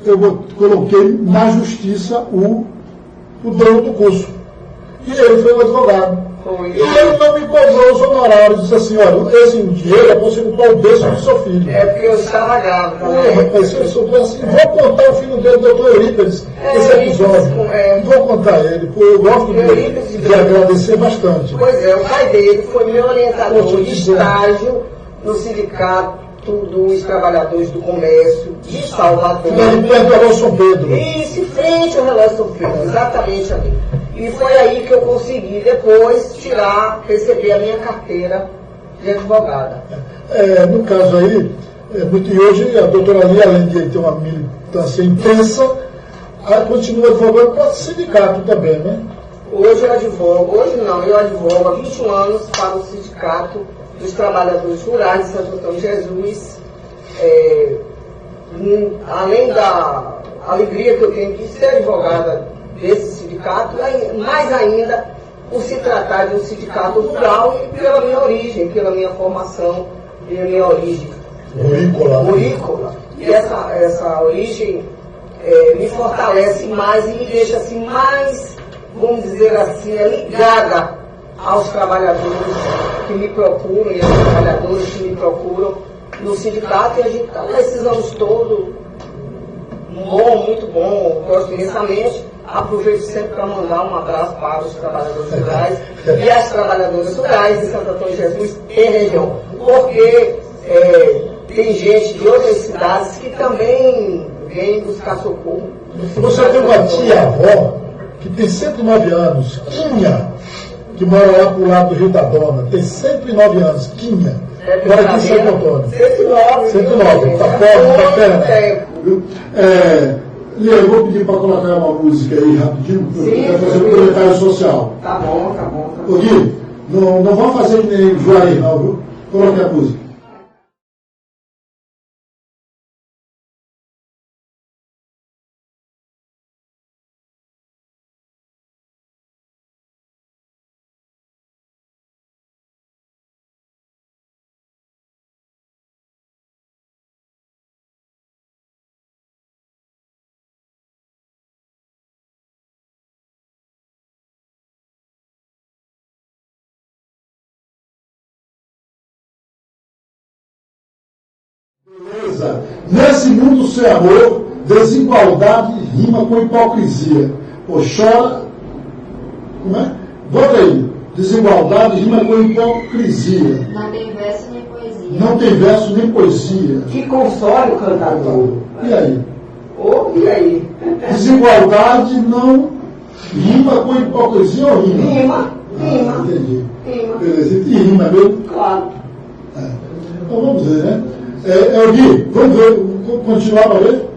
Eu coloquei na justiça o dono do curso. E ele foi um advogado. E ele não me cobrou os honorários. Disse assim, olha, esse dinheiro é para você comprar o berço do seu filho. É porque eu estava grávida. Rapaz, eu sou assim, vou contar o filho dele, doutor Eurípides, esse episódio. Vou contar ele, porque eu gosto de agradecer bastante. Pois é, o pai dele foi meu orientador de estágio no Sindicato dos Trabalhadores do Comércio de Salvador. Perto do Relógio São Pedro. Isso, em frente ao Relógio São Pedro, exatamente ali. E foi aí que eu consegui depois receber a minha carteira de advogada. No caso aí, e hoje a doutora Lia, além de ter uma militância intensa, continua advogando para o sindicato também, né? Hoje eu advogo há 21 anos para o Sindicato dos Trabalhadores Rurais de Santo Antônio de Jesus. Além da alegria que eu tenho de ser advogada desse sindicato, mais ainda por se tratar de um sindicato rural e pela minha origem, pela minha formação e a minha origem rurícola. E essa origem me fortalece mais e me deixa assim mais, vamos dizer assim, ligada aos trabalhadores que me procuram e aos trabalhadores que me procuram no sindicato, e a gente está nesses anos todos muito bom, gosto imensamente. Aproveito sempre para mandar um abraço para os trabalhadores rurais e as trabalhadoras rurais de Santo Antônio de Jesus e região, porque tem gente de outras cidades que também vem buscar socorro. Você tem uma tia-avó que tem 109 anos, Quinha, que mora lá pro lado do Rio da Dona, tem 109 anos, Quinha, mora aqui em Santo Antônio. 109, tá perto, Lia, eu vou pedir para colocar uma música aí rapidinho, porque eu quero fazer um comentário social. Tá bom. Ô Gui, não vamos fazer que nem Juarez não, viu? Coloque a música. Beleza. Nesse mundo sem amor, desigualdade rima com hipocrisia. Pô, chora. Como é? Bota aí. Desigualdade rima com hipocrisia. Não tem verso nem poesia. Não tem verso nem poesia. Que console o cantador. E aí? E aí? Desigualdade não Rima com hipocrisia ou rima? Rima. Entendi. Rima. Beleza. E rima mesmo? Claro. Então vamos ver, né? Gui, vamos ver, continuar para ver?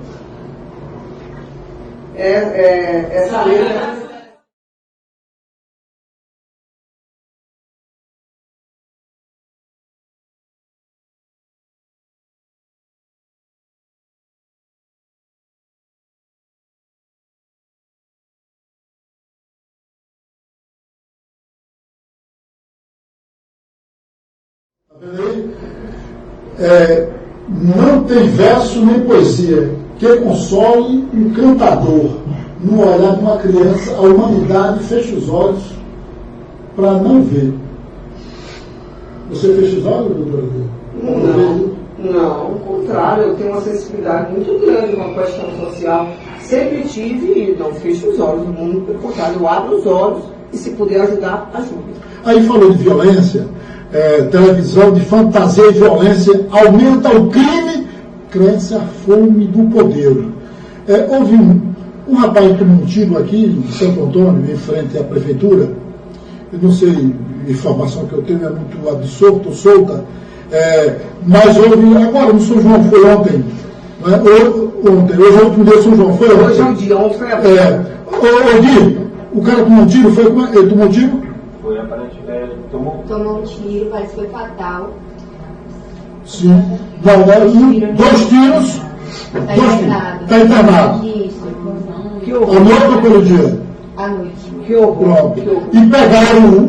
Essa letra. Não tem verso nem poesia que console um cantador. No olhar de uma criança, a humanidade fecha os olhos para não ver. Você fecha os olhos, doutora? Não, ao contrário, eu tenho uma sensibilidade muito grande com a questão social. Sempre tive e não fecho os olhos no mundo, pelo contrário, eu abro os olhos e se puder ajudar, ajuda. Aí falou de violência, televisão de fantasia e violência aumenta o crime, cresce a fome do poder. Houve um rapaz que tomou um tiro aqui em Santo Antônio, em frente à prefeitura. Eu não sei, a informação que eu tenho é muito absorta ou solta, mas houve, agora no São João foi ontem, né? Hoje é o último dia do São João, foi ontem. Hoje é o dia, ontem foi a Gui, o cara tomou um tiro, ele tomou um tiro? Foi aparentemente, Tomou um tiro, parece que foi fatal. Sim. Não, 2 tiros. Está internado. Isso. Que horror. À noite ou pelo dia? À noite. Que horror. Pronto. E pegaram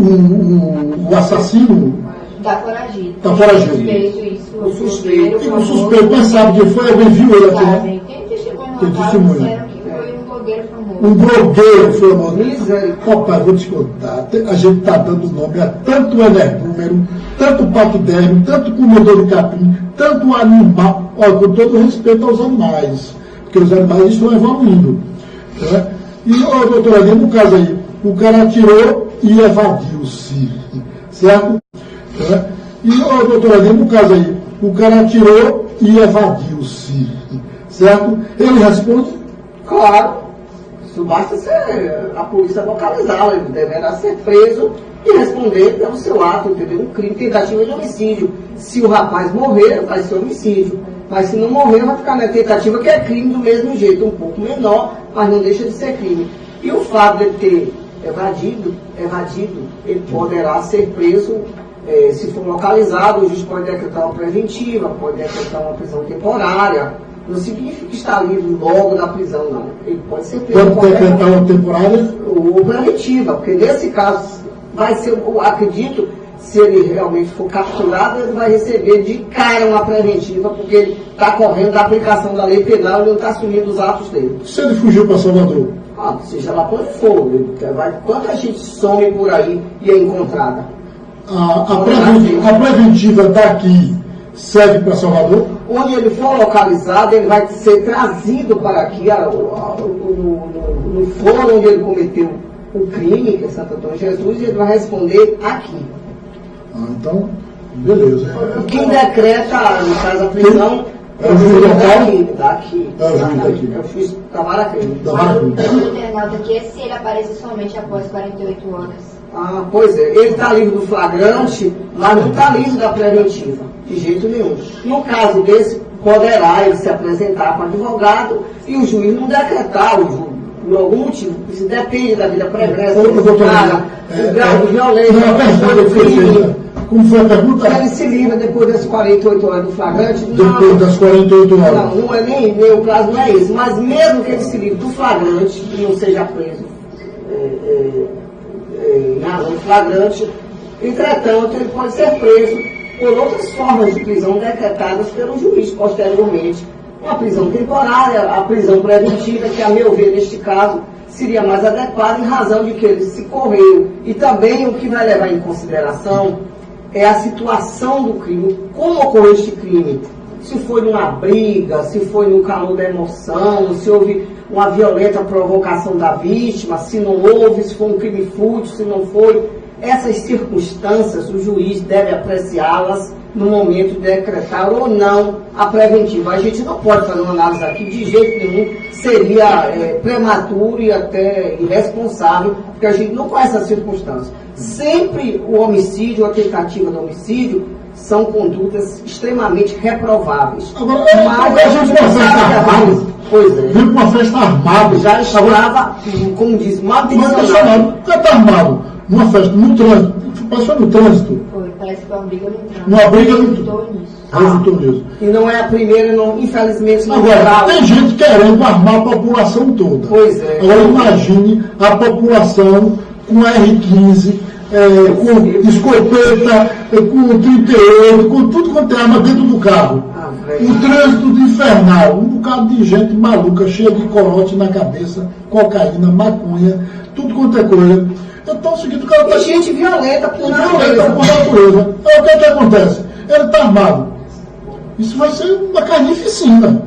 o assassino. Tá foragido. Tá foragido. Suspeito, isso. O suspeito. O suspeito, mas sabe quem foi? Alguém viu ele aqui, né? Sabem. Tem testemunho Tem no caso, testemunho. disseram que foi um blogueiro famoso. Um blogueiro foi o nome. Misericórdia. Rapaz, vou te contar. A gente está dando nome a tanto energúmero, tanto paquidermo, tanto comedor de capim, tanto animal. Olha, com todo respeito aos animais, porque os animais estão evoluindo. Né? E, doutora Lima, no caso aí, o cara atirou e evadiu-se. Certo? Né? E, doutora Lima, no caso aí, o cara atirou e evadiu-se. Certo? Ele responde? Claro. Isso basta ser a polícia localizá-lo. Ele deverá ser preso e responder pelo seu ato, entendeu? Um crime, tentativa de homicídio. Se o rapaz morrer, vai ser homicídio. Mas se não morrer, vai ficar na tentativa, que é crime do mesmo jeito, um pouco menor, mas não deixa de ser crime. E o fato de ele ter evadido, ele poderá ser preso, se for localizado, o juiz pode decretar uma preventiva, pode decretar uma prisão temporária. Não significa que está livre logo da prisão, não. Ele pode ser preso. Pode decretar uma temporária? Ou preventiva, porque nesse caso vai ser, eu acredito, se ele realmente for capturado, ele vai receber de cara uma preventiva, porque ele está correndo da aplicação da lei penal e não está assumindo os atos dele. Se ele fugiu para Salvador? Seja lá quando for, quanta gente some por aí e é encontrada? A preventiva daqui serve para Salvador? Onde ele for localizado, ele vai ser trazido para aqui, no fórum onde ele cometeu o crime, que é Santo Antônio de Jesus, e ele vai responder aqui. Então, beleza. Quem decreta, no caso, a prisão é o juiz daqui. É o juiz daqui. É o juiz da Vara Crime. O internauta aqui é se ele aparecer somente após 48 horas. Pois é, ele está livre do flagrante, mas não está livre da preventiva, de jeito nenhum. No caso desse, poderá ele se apresentar para advogado e o juiz não decretar por algum motivo. Isso depende da vida pregressa do cara, o grau de violência, do crime. Como foi a pergunta? Ele se livra depois das 48 horas do flagrante? Depois das 48 horas. Não é nem o prazo, não é esse. Mas mesmo que ele se livre do flagrante e não seja preso em razão de flagrante, entretanto, ele pode ser preso por outras formas de prisão decretadas pelo juiz posteriormente. Uma prisão temporária, a prisão preventiva, que a meu ver, neste caso, seria mais adequada em razão de que ele se correu. E também o que vai levar em consideração é a situação do crime, como ocorreu este crime. Se foi numa briga, se foi no calor da emoção, se houve uma violenta provocação da vítima, se não houve, se foi um crime fútil, se não foi. Essas circunstâncias, o juiz deve apreciá-las no momento de decretar ou não a preventiva. A gente não pode fazer uma análise aqui de jeito nenhum, seria prematuro e até irresponsável, porque a gente não conhece as circunstâncias. Sempre o homicídio, a tentativa de homicídio, são condutas extremamente reprováveis. Agora, a gente uma festa armada. Pois é. Viu uma festa armada. Já estava, como diz, mal intencionado. Por que está armado? Numa festa, no trânsito. Passou no trânsito. Foi, parece que foi uma briga no trânsito. Uma briga no Resultou nisso. Resultou nisso. E não é a primeira, não, infelizmente, não Agora, geral. tem gente querendo armar a população toda. Pois é. Agora, imagine a população com R15, com escopeta, com 38, com tudo quanto é arma dentro do carro. Um trânsito infernal, um bocado de gente maluca, cheia de corote na cabeça, cocaína, maconha, tudo quanto é coisa. Então é o seguinte, o cara está... gente violenta por natureza. Aí o que acontece? Ele está armado. Isso vai ser uma carnificina.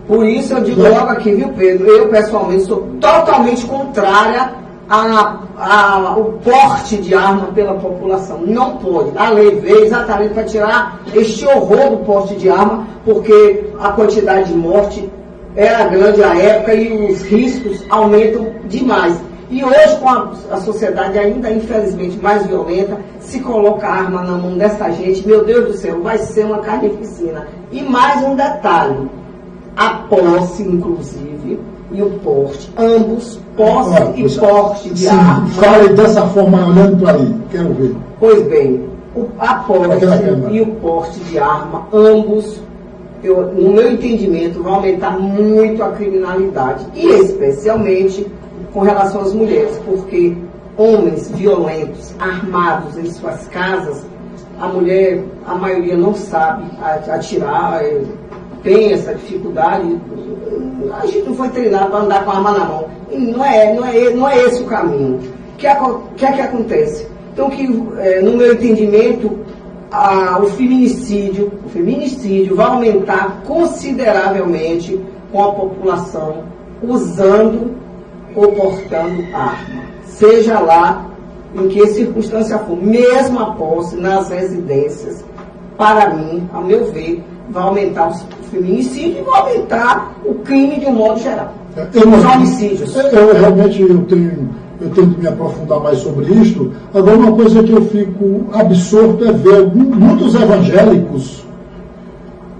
Por isso eu digo logo aqui, viu, Pedro? Eu, pessoalmente, sou totalmente contrária ao porte de arma pela população. Não pode. A lei veio exatamente para tirar este horror do porte de arma, porque a quantidade de morte era grande à época e os riscos aumentam demais. E hoje, com a sociedade ainda, infelizmente, mais violenta, se coloca a arma na mão dessa gente, meu Deus do céu, vai ser uma carnificina. E mais um detalhe, a posse, inclusive, e o porte, ambos, posse e porte de arma. Fale dessa forma, olhando para aí, quero ver. Pois bem, a posse e o porte de arma, ambos, no meu entendimento, vão aumentar muito a criminalidade, e especialmente com relação às mulheres, porque homens violentos, armados em suas casas, a mulher, a maioria não sabe atirar, tem essa dificuldade. A gente não foi treinado para andar com a arma na mão. E não é esse o caminho. O que é que acontece? Então, no meu entendimento, o feminicídio vai aumentar consideravelmente com a população usando ou portando arma, seja lá em que circunstância for, mesmo a posse nas residências, para mim, a meu ver, vai aumentar o feminicídio e vai aumentar o crime de um modo geral. Os homicídios. Eu realmente tenho de me aprofundar mais sobre isto. Agora, uma coisa que eu fico absorto é ver muitos evangélicos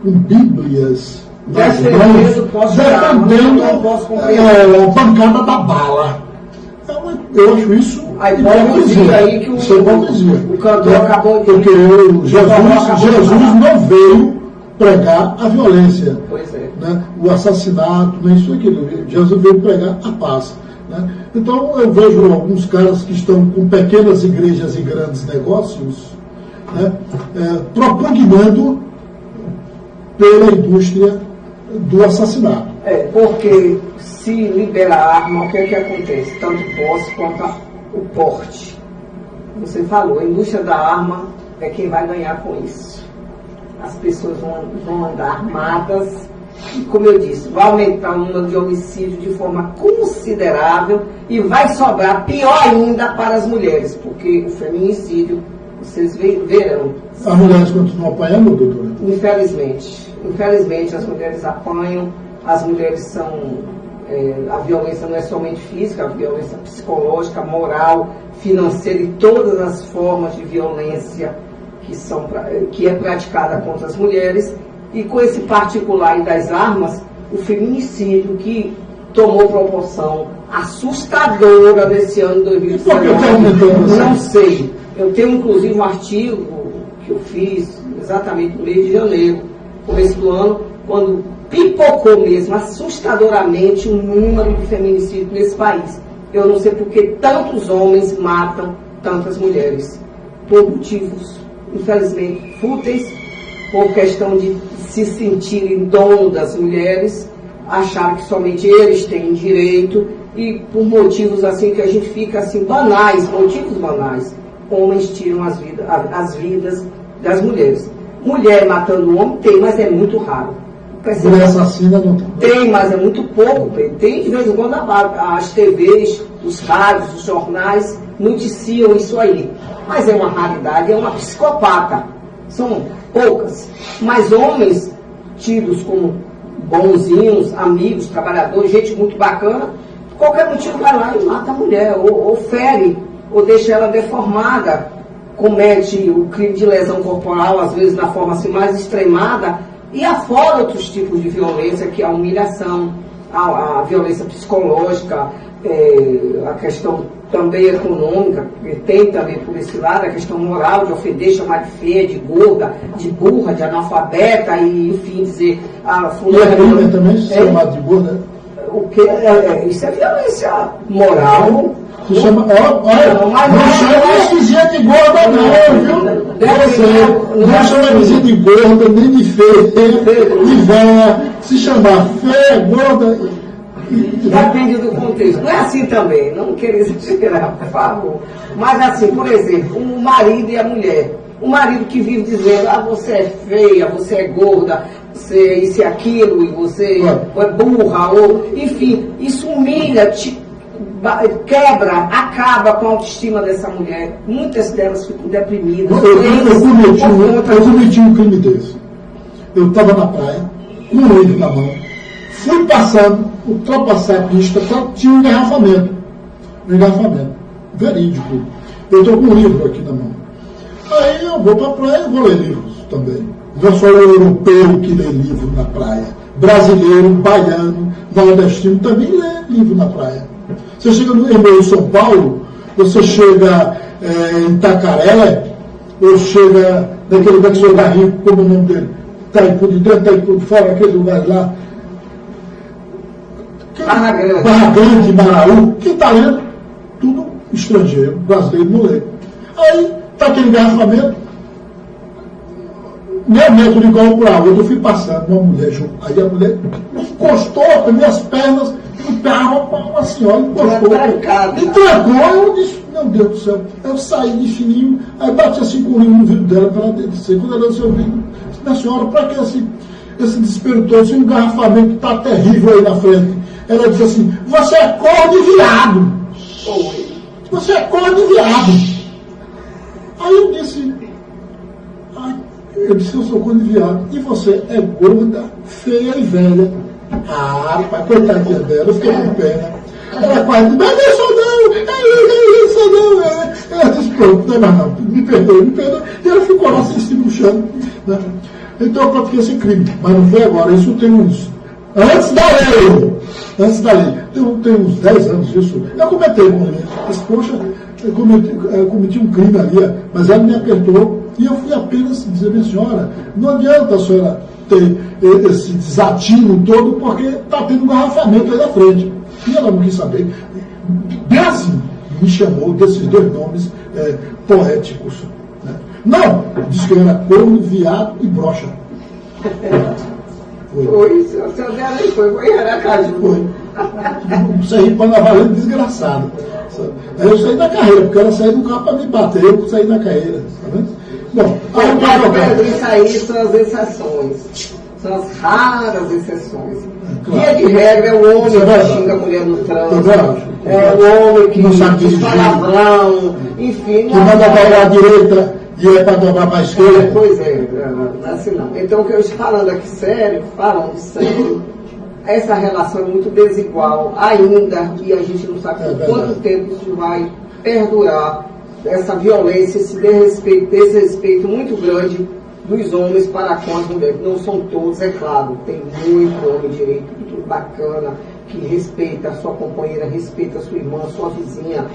com bíblias nas mãos, defendendo a pancada da bala. Eu acho isso hipocrisia. Isso é hipocrisia. O cantor acabou de... Porque Jesus não veio pregar a violência, né? O assassinato, nem isso aqui. Jesus veio pregar a paz. Né? Então eu vejo alguns caras que estão com pequenas igrejas e grandes negócios, né? Propugnando pela indústria do assassinato. Porque se libera a arma, o que é que acontece? Tanto posse quanto o porte. Você falou, a indústria da arma é quem vai ganhar com isso. As pessoas vão andar armadas e, como eu disse, vai aumentar o número de homicídio de forma considerável e vai sobrar, pior ainda, para as mulheres, porque o feminicídio, vocês verão. As mulheres continuam apanhando, doutora? Infelizmente as mulheres apanham, as mulheres são... a violência não é somente física, a violência psicológica, moral, financeira e todas as formas de violência que é praticada contra as mulheres. E com esse particular aí das armas, o feminicídio que tomou proporção assustadora desse ano 2019. Não sei. Eu tenho inclusive um artigo que eu fiz exatamente no mês de janeiro, começo do ano, quando pipocou mesmo assustadoramente o número de feminicídio nesse país. Eu não sei por que tantos homens matam tantas mulheres. Por motivos, infelizmente, fúteis, por questão de se sentirem dono das mulheres, achar que somente eles têm direito, e por motivos assim que a gente fica assim, banais, motivos banais, homens tiram as vidas das mulheres. Mulher matando homem tem, mas é muito raro. Mulher assassina não tem, mas é muito pouco. Tem de vez em quando as TVs, os rádios, os jornais noticiam isso aí. Mas é uma raridade, é uma psicopata. são poucas. Mas homens tidos como bonzinhos, amigos, trabalhadores, gente muito bacana, qualquer motivo vai lá e mata a mulher, ou fere, ou deixa ela deformada, comete o crime de lesão corporal, às vezes na forma assim, mais extremada, e afora outros tipos de violência, que é a humilhação, a violência psicológica, a questão também econômica, que tem também por esse lado, a questão moral de ofender, chamar de feia, de gorda, de burra, de analfabeta, e enfim, dizer a fulana... E a também se chamar de gorda? O que? Isso é violência moral. Se chama, não chama a vizinha de gorda não, viu? Não chama a vizinha de gorda, nem de feia, de velha. Se chamar feia, gorda... Depende do contexto. Não é assim também, não queria exagerar, por favor. Mas assim, por exemplo, o marido e a mulher. O marido que vive dizendo, você é feia, você é gorda, você é isso e aquilo, e você é burra, ou enfim, isso humilha, quebra, acaba com a autoestima dessa mulher. Muitas delas ficam deprimidas. Eu cometi um crime desse. Eu estava na praia, com um livro na mão, fui passando, ultrapassar a pista, tinha um engarrafamento. Verídico. Eu estou com um livro aqui na mão. Aí eu vou para a praia e vou ler livros também. Não só o europeu que lê livro na praia. Brasileiro, baiano, nordestino também lê livro na praia. Você chega em São Paulo, você chega em Itacaré, ou chega naquele lugar que o senhor Rico, como é o nome dele? Itaipu de dentro, Itaipu de fora, aquele lugar lá. Barra Grande, Maraú, que está lendo? Tudo estrangeiro, brasileiro não lê. Aí, está aquele engarrafamento, meio metro de igual para a outra, eu fui passando, uma mulher junto. Aí a mulher encostou com minhas pernas no carro, uma senhora encostou. E trancou, eu disse, meu Deus do céu. Eu saí de fininho, aí bati assim com o livro no vidro dela para ela descer. Quando ela desceu o vidro, disse, minha senhora, para que esse desespero todo, esse engarrafamento está terrível aí na frente? Ela disse assim, você é cor de viado. Você é cor de viado. Aí eu disse, eu sou cor de viado. E você é gorda, feia e velha. Rapaz, coitadinha dela, eu fiquei com pena. Ela quase disse, mas não sou não, é isso não. Ela disse, pronto, não é mais não, me perdoe. E ela ficou lá assim, no chão. Né? Então eu pratiquei esse crime, mas não foi agora, isso tem uns... Antes da lei, tem uns 10 anos isso. Eu comentei com ele, disse, poxa, eu cometi um crime ali, mas ela me apertou e eu fui apenas dizer, minha senhora, não adianta a senhora ter esse desatino todo, porque está tendo um engarrafamento aí na frente. E ela não quis saber. Bem assim, me chamou desses dois nomes poéticos. Né? Não, disse que eu era corno, viado e broxa. Foi, foi em Aracaju. Foi. Saí para na valente desgraçado. Aí eu saí da carreira, porque ela saiu do carro para me bater, eu saí da carreira. Tá vendo? Bom, isso aí são as exceções. São as raras exceções. Claro. Via de regra é o homem que xinga a mulher no trânsito. É o homem que não sabe dirigir, palavrão, enfim. Que manda dobrar à direita e é para dobrar para a esquerda. Pois é, assim não. Então o que eu estou falando aqui falando sério, essa relação é muito desigual ainda, e a gente não sabe por quanto tempo isso vai perdurar, essa violência, esse desrespeito muito grande dos homens para com as mulheres. Não são todos, é claro, tem muito homem direito, muito bacana, que respeita a sua companheira, respeita a sua irmã, a sua vizinha,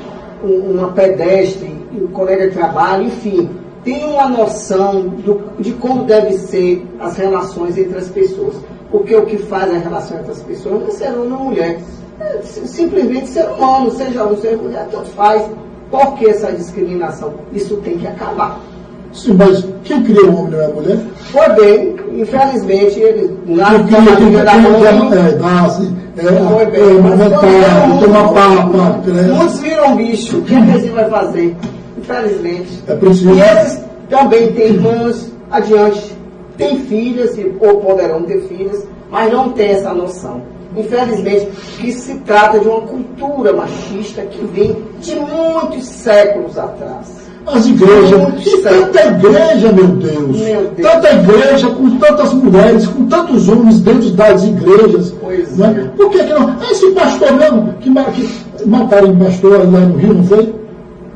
uma pedestre, um colega de trabalho, enfim, tem uma noção de como devem ser as relações entre as pessoas. Porque o que faz a relação entre as pessoas não é ser homem ou mulher, é simplesmente ser humano, seja homem, seja mulher, tanto faz. Por que essa discriminação? Isso tem que acabar. Sim, mas quem cria o homem não é a mulher? Foi bem, infelizmente, ele nasce da família da mãe. Foi bem, muitos viram bicho, o que a gente vai fazer? Infelizmente. É preciso. E eles também têm irmãs adiante, têm filhas, ou poderão ter filhas, mas não têm essa noção. Infelizmente, que se trata de uma cultura machista que vem de muitos séculos atrás. as igrejas. E tanta igreja, meu Deus. Tanta igreja, com tantas mulheres, com tantos homens dentro das igrejas. Pois né? Por que não? Esse pastor mesmo, que mataram um pastor lá no Rio, não foi?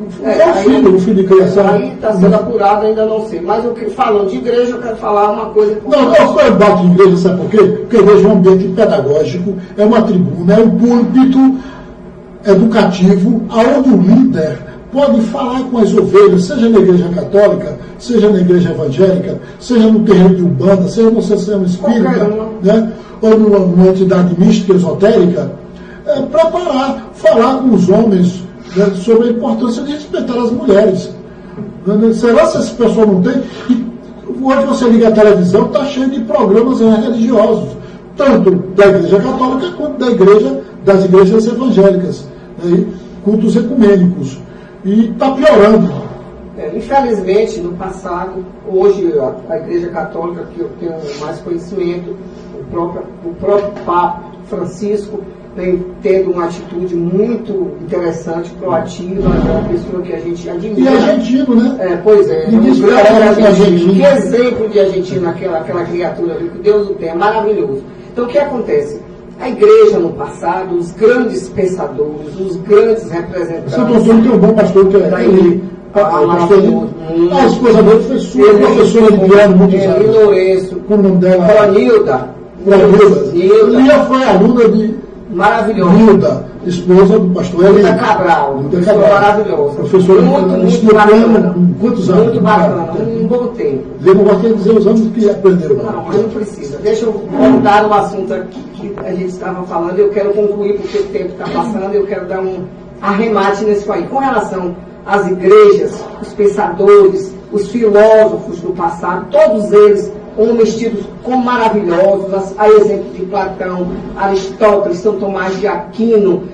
O filho de criação. Aí está sendo apurado, ainda não sei. Mas falando de igreja, eu quero falar uma coisa. Não, eu bato em igreja, sabe por quê? Porque a igreja é um ambiente pedagógico, é uma tribuna, é um púlpito educativo, onde o líder pode falar com as ovelhas, seja na igreja católica, seja na igreja evangélica, seja no terreiro de Umbanda, seja no sistema espírita, né? Ou numa entidade mística, esotérica, preparar, falar com os homens, né, sobre a importância de respeitar as mulheres. Será que essa pessoa não tem? E hoje você liga a televisão, está cheio de programas religiosos, tanto da igreja católica quanto das igrejas evangélicas, né, cultos ecumênicos. E está piorando. Infelizmente, no passado, hoje a igreja católica, que eu tenho mais conhecimento, o próprio Papa Francisco vem tendo uma atitude muito interessante, proativa, é uma pessoa que a gente admira. E argentino, né? Pois é. Argentino. Que exemplo de argentino, aquela criatura ali, que Deus o tenha, maravilhoso. Então o que acontece? A igreja no passado, os grandes pensadores, os grandes representantes. Você doutor que é um bom pastor, que é ele. A esposa dele foi sua professora de piano muitos anos. Lourenço. Como o nome dela? Planilda. Lia foi aluna de maravilhosa. Hilda, esposa do pastor Hilda Cabral. Professora maravilhosa. Professora muito bacana. Quantos anos? Muito bacana, um bom tempo. Eu não gostaria de dizer os anos que aprendeu. Não, mas não precisa. Deixa eu voltar no assunto aqui que a gente estava falando. Eu quero concluir, porque o tempo está passando, eu quero dar um arremate nisso aí. Com relação às igrejas, os pensadores, os filósofos do passado, todos eles homens tidos como maravilhosos, a exemplo de Platão, Aristóteles, São Tomás de Aquino,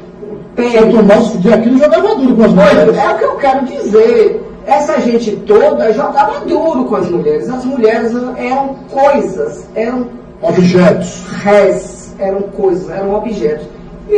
São Tomás de Aquino jogava duro com as mulheres. É o que eu quero dizer. Essa gente toda jogava duro com as mulheres. As mulheres eram coisas, eram objetos. Eram coisas, eram objetos. E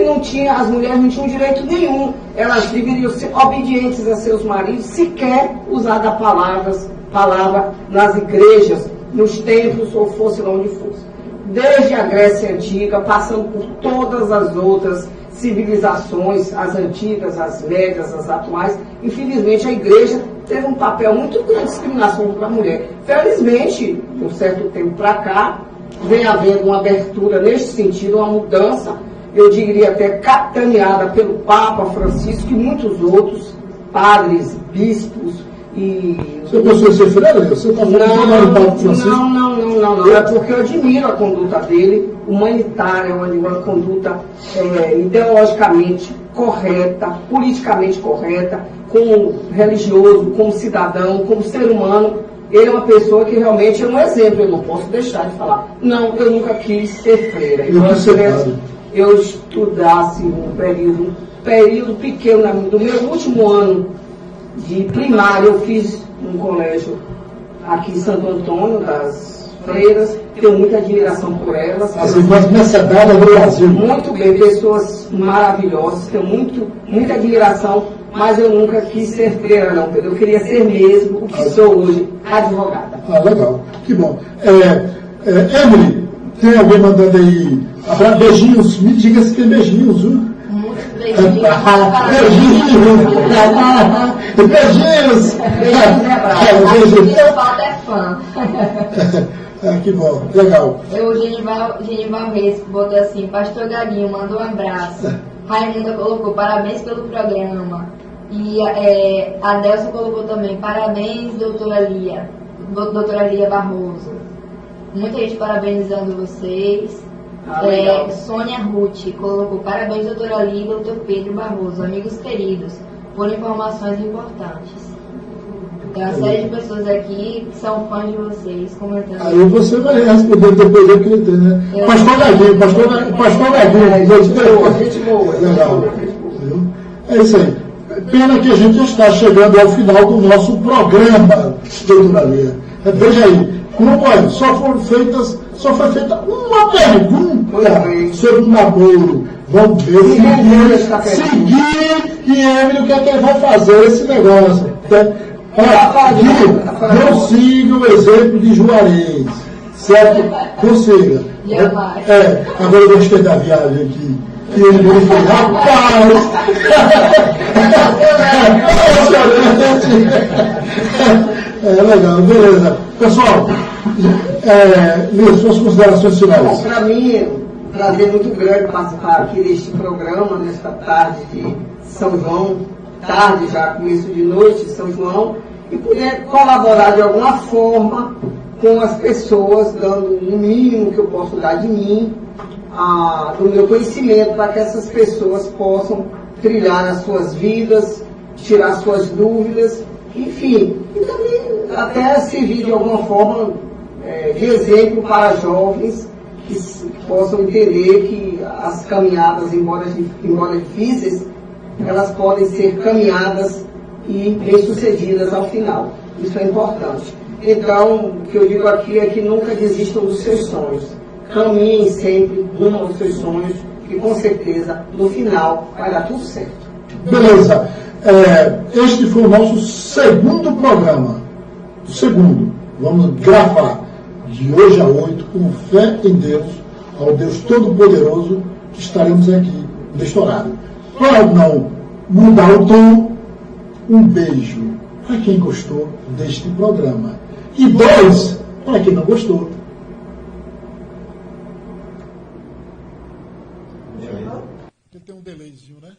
as mulheres não tinham direito nenhum. Elas deveriam ser obedientes a seus maridos, sequer usar da palavra nas igrejas, nos templos, ou fosse lá onde fosse. Desde a Grécia Antiga, passando por todas as outras civilizações, as antigas, as médias, as atuais, infelizmente a igreja teve um papel muito grande de discriminação para a mulher. Felizmente, de um certo tempo para cá, vem havendo uma abertura neste sentido, uma mudança, eu diria até capitaneada pelo Papa Francisco e muitos outros padres, bispos e... Você pensou em ser freira? Você está falando do Papa Francisco? Não. É porque eu admiro a conduta dele, humanitária, uma conduta ideologicamente correta, politicamente correta, como religioso, como cidadão, como ser humano. Ele é uma pessoa que realmente é um exemplo, eu não posso deixar de falar. Não, eu nunca quis ser freira. Eu estudasse um período pequeno, do meu último ano de primária, eu fiz um colégio aqui em Santo Antônio, das Freiras, tenho muita admiração por elas. As irmãs mercedárias do Brasil. Muito bem, pessoas maravilhosas, tenho muita admiração, mas eu nunca quis ser freira, não, Pedro. Eu queria ser mesmo o que sou hoje, advogada. Legal, que bom. Emily, tem alguém mandando aí beijinhos? Me diga se tem beijinhos, viu? Beijinhos. Meu falta é fã. Que bom, legal. O Genival Reis botou assim: Pastor Gaguinho, mandou um abraço. Raimunda colocou parabéns pelo programa. E a Delson colocou também parabéns, doutora Lia Barroso. Muita gente parabenizando vocês. Sônia Ruth colocou parabéns, doutora Lia e doutor Pedro Barroso, amigos queridos, por informações importantes. Tem uma série de pessoas aqui que são fãs de vocês comentando. Aí você vai responder depois do que ele tem, né? Pastor Gaguinho. Gente boa. Legal. É isso aí. Pena que a gente está chegando ao final do nosso programa, doutora Lia. Veja aí, só foi feita uma pergunta sobre o namoro. Vamos ver seguir e Emily, o que é que ele vai fazer esse negócio. Não siga o exemplo de Juarez, certo? Ou seja, agora eu gostei da viagem aqui. Que ele foi, rapaz! Legal, beleza. Pessoal, Luiz, suas considerações finais. Para mim, é um prazer muito grande participar aqui deste programa, nesta tarde de São João, tarde já, começo de noite de São João, e poder colaborar de alguma forma com as pessoas, dando o mínimo que eu posso dar de mim, do meu conhecimento, para que essas pessoas possam trilhar as suas vidas, tirar suas dúvidas, enfim, e também até servir de alguma forma de exemplo para jovens que possam entender que as caminhadas, embora difíceis, elas podem ser caminhadas e bem-sucedidas ao final. Isso é importante. Então, o que eu digo aqui é que nunca desistam dos seus sonhos. Caminhem sempre rumo aos seus sonhos, que com certeza, no final, vai dar tudo certo. Beleza. Este foi o nosso segundo programa. Segundo. Vamos gravar de hoje a 8, com fé em Deus, ao Deus Todo-Poderoso, que estaremos aqui neste horário. Para não mudar o tom, um beijo para quem gostou deste programa. E 2 para quem não gostou. Porque tem um delayzinho, né?